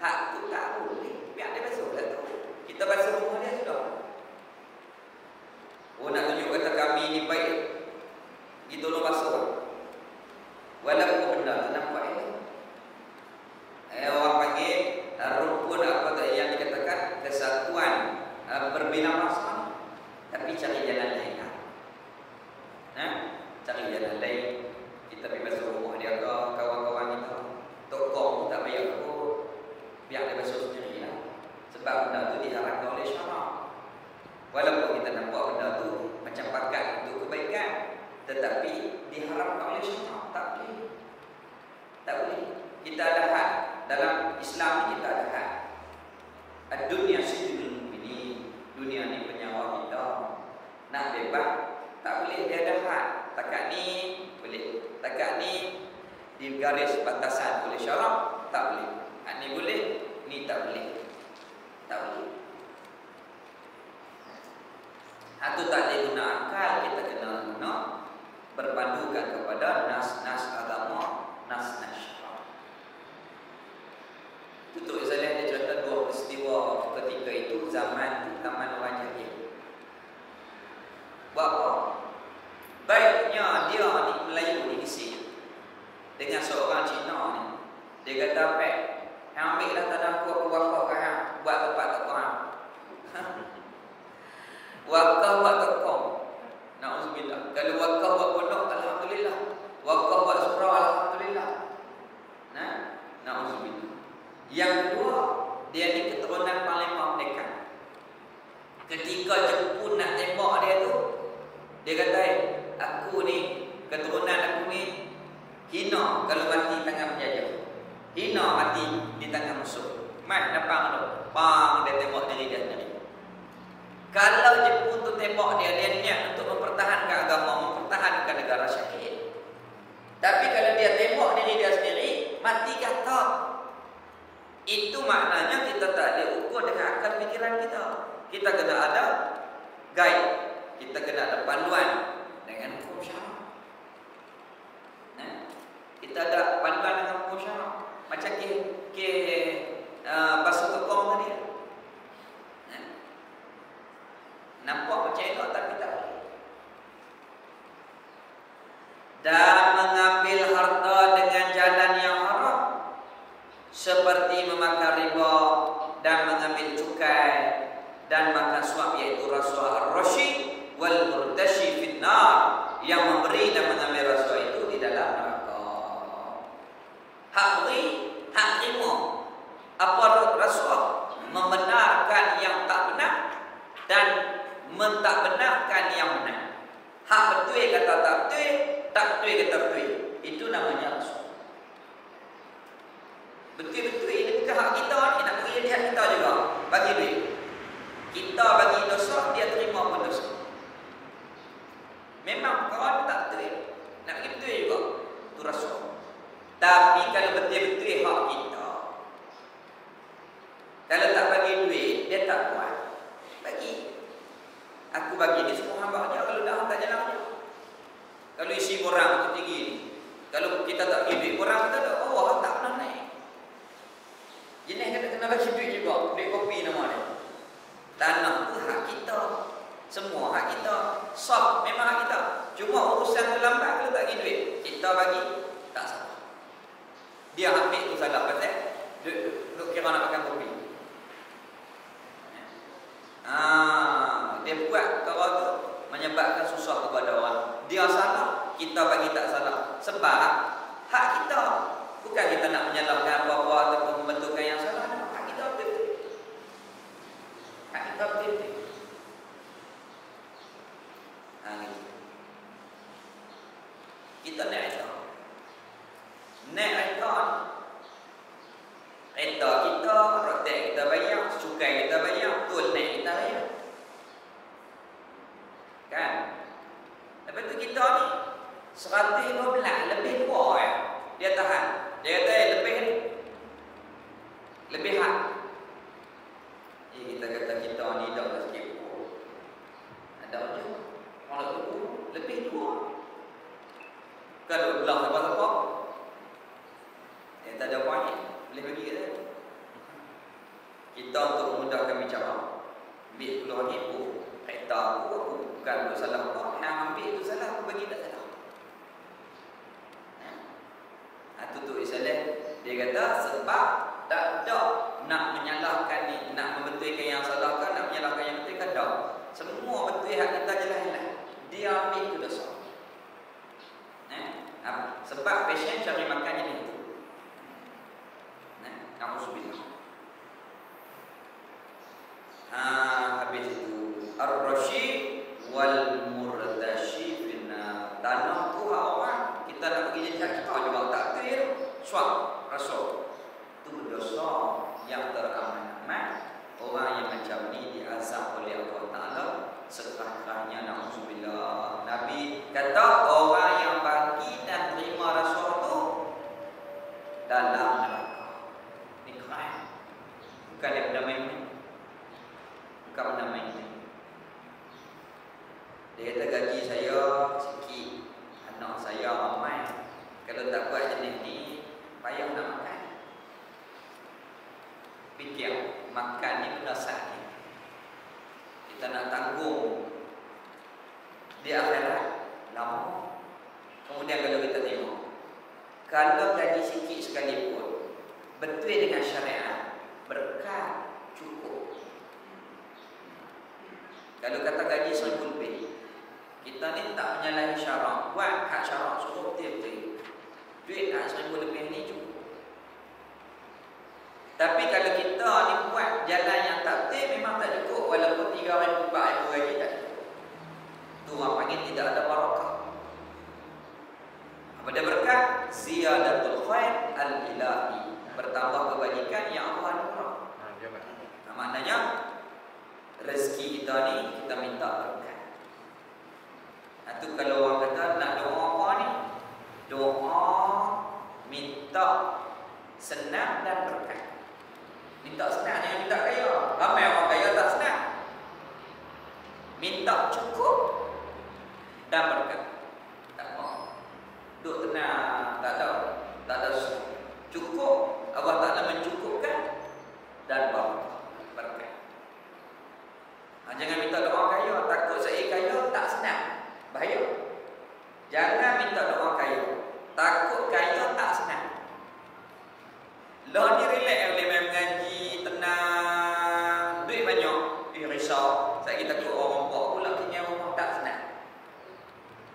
Hak tu tak boleh, biar dia basuh lah tu. Kita basuh rumah dia sudah. Oh, nak tunjuk kata kami ni baik, kita tolong basuh. Walaupun benda tu nampak elok. Orang panggil rumpun apa tadi yang dikatakan kesatuan berbina masa, tapi cari jalan lain. Cari jalan lain. Kita pergi basuh rumah dia ke kawan-kawan kita. Tokong tak payah aku, biar dia basuh sendiri lah. Sebab benda tu diharamkan oleh syarak. Walaupun kita nampak benda tu macam pakat untuk kebaikan, tetapi diharamkan oleh syarak. Tak boleh. Tak boleh. Kita ada had. Dalam Islam ni kita ada had. Ad-dunya sijnul mu'minin. Dunia ni penjara kita. Nak bebas, tak boleh, dia ada had. Takat ni boleh. Takat ni di garis batasan oleh syarak, tak boleh. Had ni boleh, ni tak boleh. Tak boleh. Had tu tak boleh guna akal, kita kena guna berpandukan kepada nas-nas agama, nas-nas syarak. Tutup Izalih dia cerita 2 peristiwa ketika itu zaman orang jahil. Buat apa? Baiknya dia ni Melayu ni di sini dengan seorang Cina ni hina mati di tangan musuh. Mai nampak tu, bang dia tembak diri dia sendiri. Kalau Jepun tu tembak dia niat untuk mempertahankan agama, mempertahankan negara syahid. Tapi kalau dia tembak diri dia sendiri, mati kata. Itu maknanya kita tak ada ukur dengan akal fikiran kita. Kita kena ada guide, kita kena ada panduan dengan hukum syarak. Kita ada panduan dengan hukum syarak. Macam basuh tekong tadi. Nampak macam elok tapi tak boleh. Dan mengambil harta dengan jalan yang haram, seperti memakan riba dan mengambil cukai dan makan suap, iaitu rasuah ar-rashi wal murtashi finnar, yang memberi dan mengambil rasuah itu di dalam neraka. Hak beri, hak terima. Apa rasuah? Membenarkan yang tak benar dan mentak benarkan yang benar. Hak betul kata tak betul, tak betul kata betul. Itu namanya rasuah. Betul-betul ini bukan hak kita ni, nak bagi dia hak kita juga. Bagi duit. Kita bagi dosa, dia terima pun dosa. Memang kawan tak betul. Nak bagi betul juga. Itu rasuah. Tapi kalau betul-betul hak kita, kalau tak bagi duit, dia tak kuat. Bagi. Aku bagi dia semua hamba je, kalau dah tak jalan je. Kalau isi korang tu tinggi ni, kalau kita tak bagi duit korang, kita tak, oh tak pernah naik. Jenis kena bagi duit juga. Duit kopi nama dia. Tanah tu hak kita. Semua hak kita. Sah memang hak kita. Cuma urusan tu lambat kalau tak bagi duit. Kita bagi, tak salah. Dia ambil tu salah pasal duk kira nak makan kopi. Dia buat perkara tu menyebabkan susah kepada orang. Dia salah, kita bagi tak salah. Sebab hak kita. Bukan kita nak menyalahkan apa-apa ataupun membentukkan yang salah. Hak kita betul-betul. Hak kita betul-betul. Kita naik kereta. Naik kereta ni, kereta kita, rotek kita bayar, cukai kita bayar, tol naik kita bayar. Kan? Lepas tu kita ni 112 lebih 2 ya. Dia tahan. Dia kata lebih ni, lebih hak. Kita kata kita ni dah sikit pun. Ada je. Kalau tu lebih 2. Kalau belah apa-apa, tak ada apa ni. Boleh bagi kita. Kita untuk memudahkan bicara, ambil keluar ni pun kereta aku bukan untuk salah apa. Yang ambil tu salah, aku bagi tak salah. Tutup Islam. Dia kata sebab tak ada nak menyalahkan ni, nak membetulkan yang salahkan, nak menyalahkan yang betulkan, tak. Semua betul hak kita jelas-jelas. Dia ambil tu dosa. Sebab pasien cari makan jenis tu. Alhamdulillah. Habis itu ar-rashi wal murtashi finna. Tanah tu hak orang. Kita nak pergi jadi kita juga tak clear. Suap rasuah. Itu berdosa yang teramat. Orang yang macam ni diazab oleh Allah Ta'ala sekerah-kerahnya. Na'udzubillah. Nabi kata orang yang bagi dan terima rasuah tu dalam neraka. Ini keren. Bukan dia benda main-main. Bukan benda main-main. Dia kata gaji saya sikit, anak saya ramai. Kalau tak buat jenis ni, payah nak makan. Fikir, makan ni benda sakit. Kita nak tanggung di akhirat lama. Kemudian kalau kita tengok, kalau gaji sikit sekalipun betul dengan syariat, berkat cukup. Kalau kata gaji 1,000 lebih, kita ni tak menyalahi syarak, buat hak syarak suruh betul-betul. Duit hak 1,000 lebih ni cukup. Tapi kalau kita ni buat jalan yang tak betul, memang tak cukup. Walaupun 3,000, 4,000 gaji tak cukup. Itu orang panggil tidak ada barakah. Apa dia berkat? Ziyadatul khair al-ilahi. bertambah kebajikan yang Allah anugerah. Maknanya rezeki kita ni kita minta berkat. Itu kalau orang kata nak doa apa ni? Doa minta senang dan berkat. Minta senang, jangan minta kaya. Ramai orang kaya tak senang. Minta cukup dan berkat. Tak mau. Duk tenang, tak ada cukup. Allah Ta'ala mencukupkan dan berkat. Jangan minta doa kaya, takut saya kaya tak senang. Bahaya. Jangan minta doa kaya, takut kaya tak senang. Lah ni relax boleh main mengaji, tenang, duit banyak, risau. Saya kita takut orang buat pula kenyang rumah tak senang.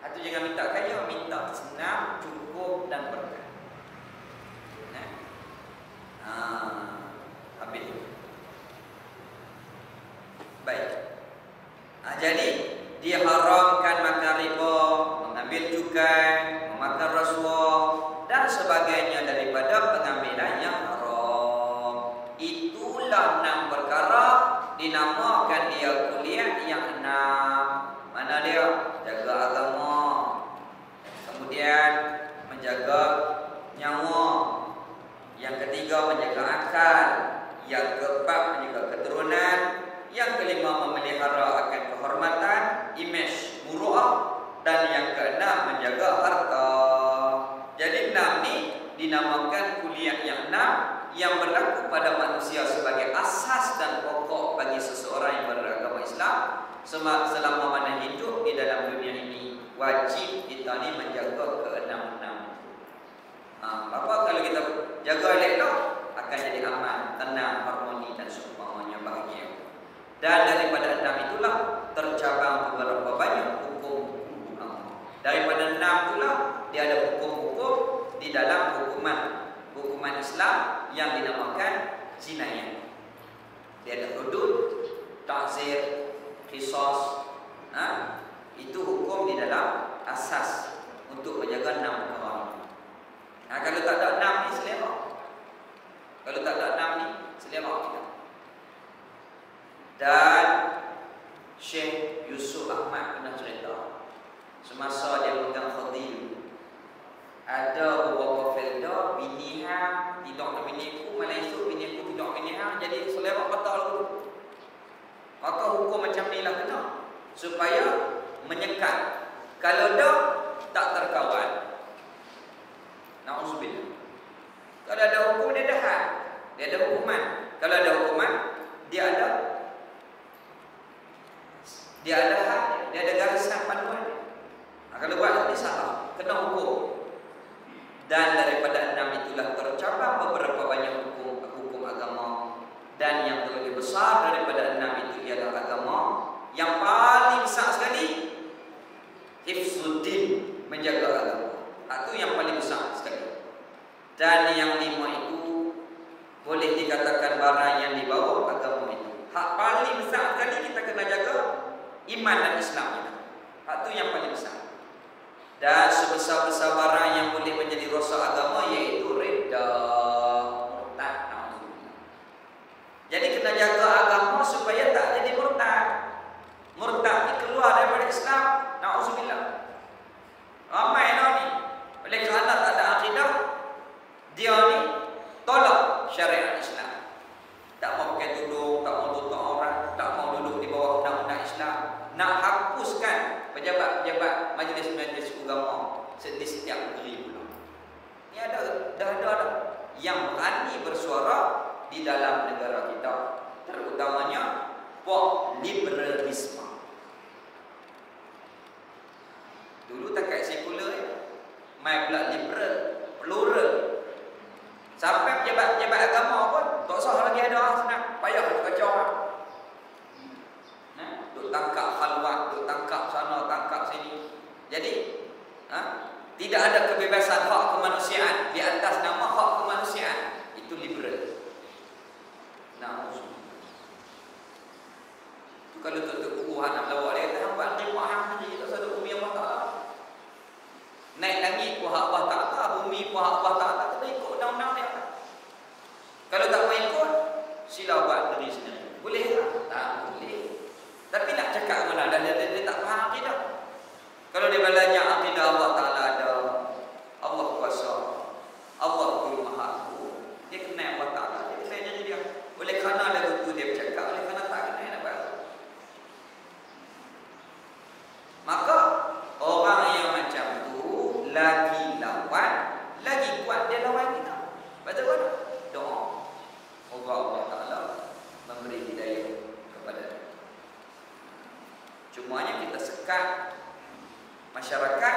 Itu jangan minta kaya, minta senang, cukup dan berkat. Habis. Baik. Jadi diharamkan makan riba, mengambil cukai, memakan rasuah dan sebagainya daripada pengambilan yang haram. Itulah 6 perkara dinamakan dia kuliah yang 6. Mana dia? Jaga agama, kemudian menjaga nyawa, yang ketiga menjaga akal, yang keempat menjaga keturunan, yang kelima memelihara akan kehormatan, imej, muruah, dan yang keenam menjaga harta. Jadi 6 ni dinamakan kuliah yang 6 yang berlaku pada manusia sebagai asas dan pokok bagi seseorang yang beragama Islam selama mana hidup di dalam dunia ini. Wajib kita ni menjaga ke-6. Apa kalau kita jaga elok akan jadi aman, tenang, harmoni dan seumpamanya bahagia. Dan daripada 6 itulah tercabang beberapa banyak hukum. Daripada 6 itulah dia ada hukum-hukum di dalam hukuman Islam yang dinamakan jinayah. Dia ada hudud, ta'zir, qisas. Itu hukum di dalam asas untuk menjaga 6 perkara. Kalau tak ada 6 ni selera. Kalau tak ada 6 ni selera kita. Dan Syekh Yusuf Ahmad pernah cerita semasa dia pegang khadil, ada beberapa felda bini hang tidak nak bini aku, malam esok bini aku tidak bini hang, jadi selera batal dulu. Maka hukum macam ni lah kena, supaya menyekat. Kalau dah tak terkawal, na'udzubillah. Kalau ada hukum dia ada had, dia ada hukuman. Kalau ada hukuman dia ada had, dia ada garisan panduan. Kalau buat ini salah, kena hukum. Dan daripada 6 itulah tercabang beberapa banyak hukum agama. Dan yang lebih besar daripada 6 itu ialah agama. Yang paling besar sekali, hifzuddin, menjaga agama. Itu yang paling besar sekali. Dan yang 5 itu boleh dikatakan barang yang dibawa agama itu. Hak paling besar sekali kita kena jaga iman dan Islam kita. Itu yang paling besar. Dan sebesar-besar barang yang boleh menjadi rosak agama iaitu ridha, murtad. Jadi kena jaga agama supaya tak jadi murtad. Murtad ni keluar daripada Islam, na'udzubillah. Ramai dah ni. Oleh kerana tak ada akidah, dia ni tolak syariat Islam. Tak mau pakai tudung, tak mau tutup orang, tak mau duduk di bawah undang-undang Islam. Nak hapuskan pejabat-pejabat majlis-majlis agama di setiap negeri pula. Ni dah ada yang berani bersuara di dalam negara kita, terutamanya liberalisme. Dulu tak kat sekular, mai pula liberal, plural. Sampai pejabat-pejabat agama pun tak sah lagi ada senang, payah nak kacau orang. Duk tangkap khalwat, duk tangkap sana, tangkap sini. Jadi, tidak ada kebebasan hak kemanusiaan di atas nama hak kemanusiaan. Itu liberal. Itu kalau tutup buku nak lawak dia kata hamba terima hak sendiri, tak sadar bumi Allah Ta'ala. Naik langit pun hak Allah Ta'ala, bumi pun hak Allah Ta'ala, kena ikut undang-undang dia. lah dia tak faham akidah. Kalau dia belajar akidah Allah Ta'ala ada, Allah kuasa, Allah Guru Maha Kuasa, dia kenal Allah Ta'ala, dia kenal diri dia. Oleh kerana lagu tu dia bercakap, oleh kerana tak kenal nak buat. Maka orang yang macam tu lagi lawan, lagi kuat dia lawan kita. Betul kan? Doa. Moga Allah Ta'ala memberi hidayah kepada dia. Cumanya kita sekat masyarakat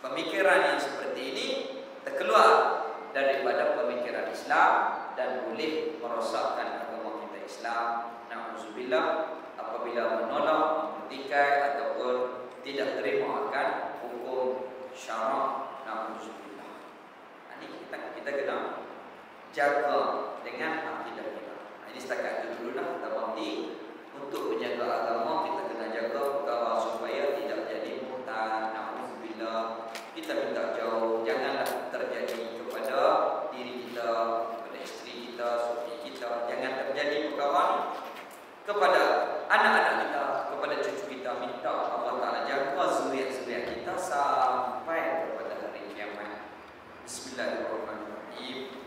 pemikiran yang seperti ini terkeluar daripada pemikiran Islam dan boleh merosakkan agama kita Islam. Na'udzubillah, apabila menolak, mempertikai ataupun tidak terima akan hukum syarak. Na'udzubillah. Ini kita kena jaga dengan akidah kita. Ini setakat itu dulu dah. Kita berhenti. Untuk menjaga agama kita kena jaga perkara supaya tidak jadi murtad. Na'udzubillah. Kita minta jauh, janganlah terjadi kepada diri kita, kepada isteri kita, suami kita. Jangan terjadi perkara kepada anak-anak kita, kepada cucu kita. Minta Allah Ta'ala jaga zuriat-zuriat kita sampai kepada hari kiamat. Bismillahirrahmanirrahim.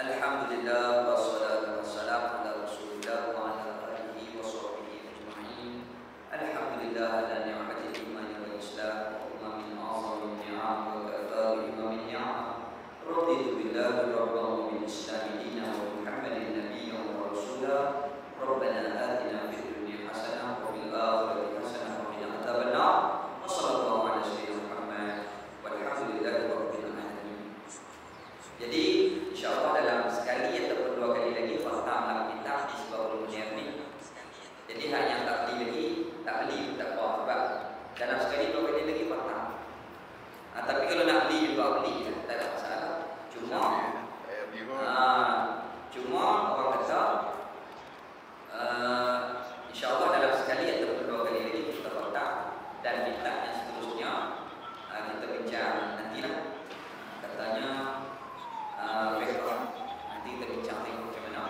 Alhamdulillah wassalatu wassalamu ala Rasulillah wa ala alihi wa sahbihi ajma'in. Alhamdulillah ala ni'matil iman wal islam wa min a'zami ni'am wa kathari min ni'am. Raditu billahi rabban wa bil islam dinan wa Muhammadin nabiyyan wa rasulah. Rabbana atina fid dunya hasanah wa fil akhirati hasanah wa qina adzabannar. Wa sallallahu ala sayyidina Muhammad walhamdulillahi rabbil alamin. Jadi insya-Allah dalam sekali atau dua kali lagi khatam kitab Isbahul Munir ni. Jadi hanya tak beli lagi, tak beli tak apa sebab dalam sekali dua kali lagi khatam. Tapi kalau nak beli juga beli, tak ada masalah. Cuma orang kata insya-Allah dalam sekali atau dua kali lagi kita khatam dan kitab yang seterusnya kita bincang nantilah. Katanya nanti kita bincang tengok macam mana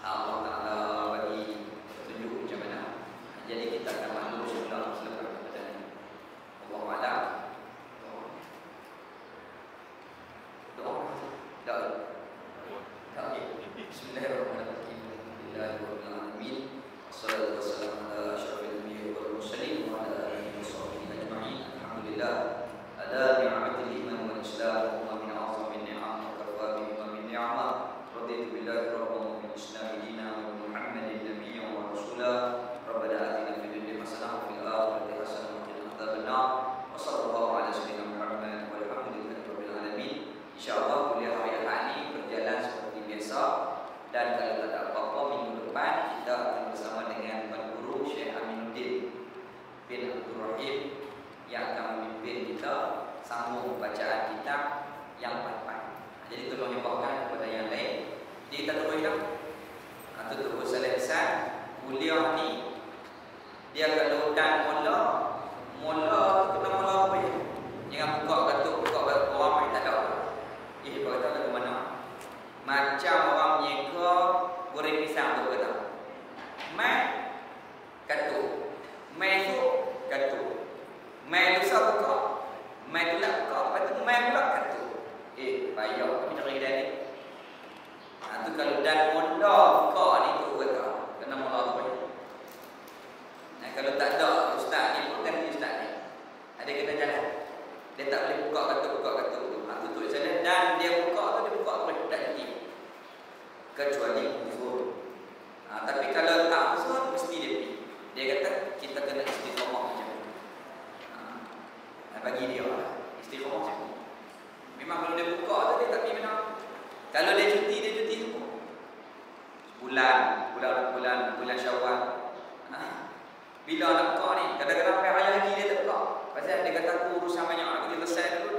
Allah Ta'ala bagi petunjuk macam mana. Jadi kita akan maklum selepas kepada ini. Allah Ta'ala doa. Bismillahirrahmanirrahim. Alhamdulillahirrahmanirrahim. Wassalatu wassalamu ala asyrafil anbiya'i wal mursalin wa ala alihi wa sahbihi ajma'in. Alhamdulillah ala ni'matil iman wal islam wa min a'zami ni'am wa kafa bi min ni'amah. Raditu billahi rabban wa bil islam dinan wa Muhammadin nabiyyan wa rasulah. Rabbana atina fid dunya hasanah wa fil akhirati hasanah wa qina adzabannar. Wa sallallahu ala sayyidina Muhammad walhamdulillahi rabbil alamin. Insyaallah kuliah hari ini berjalan seperti biasa dan kalau tak ada apa-apa minggu depan kita akan bersama dengan Tuan Guru Syekh Aminuddin bin Abdul Rahim yang akan memimpin kita sambung bacaan kitab yang empat-empat. Jadi tolong hibahkan kepada yang lain. Jadi kita terus dah. Tutup Saleh Hasan kuliah ni dia kalau dan mula tu kena mula apa ya? Jangan buka katuk orang tak ada. Dia berkata lagu mana? Macam orang menyeka goreng pisang tu kata. Mai katuk. Mai tu katuk. Mai lusa buka. Mai pula buka. Lepas tu mai pula katuk. Payah kami cari dia ni. Tu kalau dan mula buka ni tu kata. Kena mula tu payah. Kalau tak ada ustaz ni pun kan ustaz ni. Ada kena jalan. Dia tak boleh buka katuk tu. Tutup saja dan dia buka tu dia buka boleh tak jadi. Kecuali kufur. Tapi kalau tak kufur mesti dia pergi. Dia kata kita kena istiqamah macam ni. Bagi dia istiqamah macam ni. Memang kalau dia buka tu dia tak pergi mana. Kalau dia cuti semua. Bulan Syawal. Bila nak buka ni, kadang-kadang sampai raya haji dia tak buka. Pasal dia kata aku urusan banyak, aku selesai dulu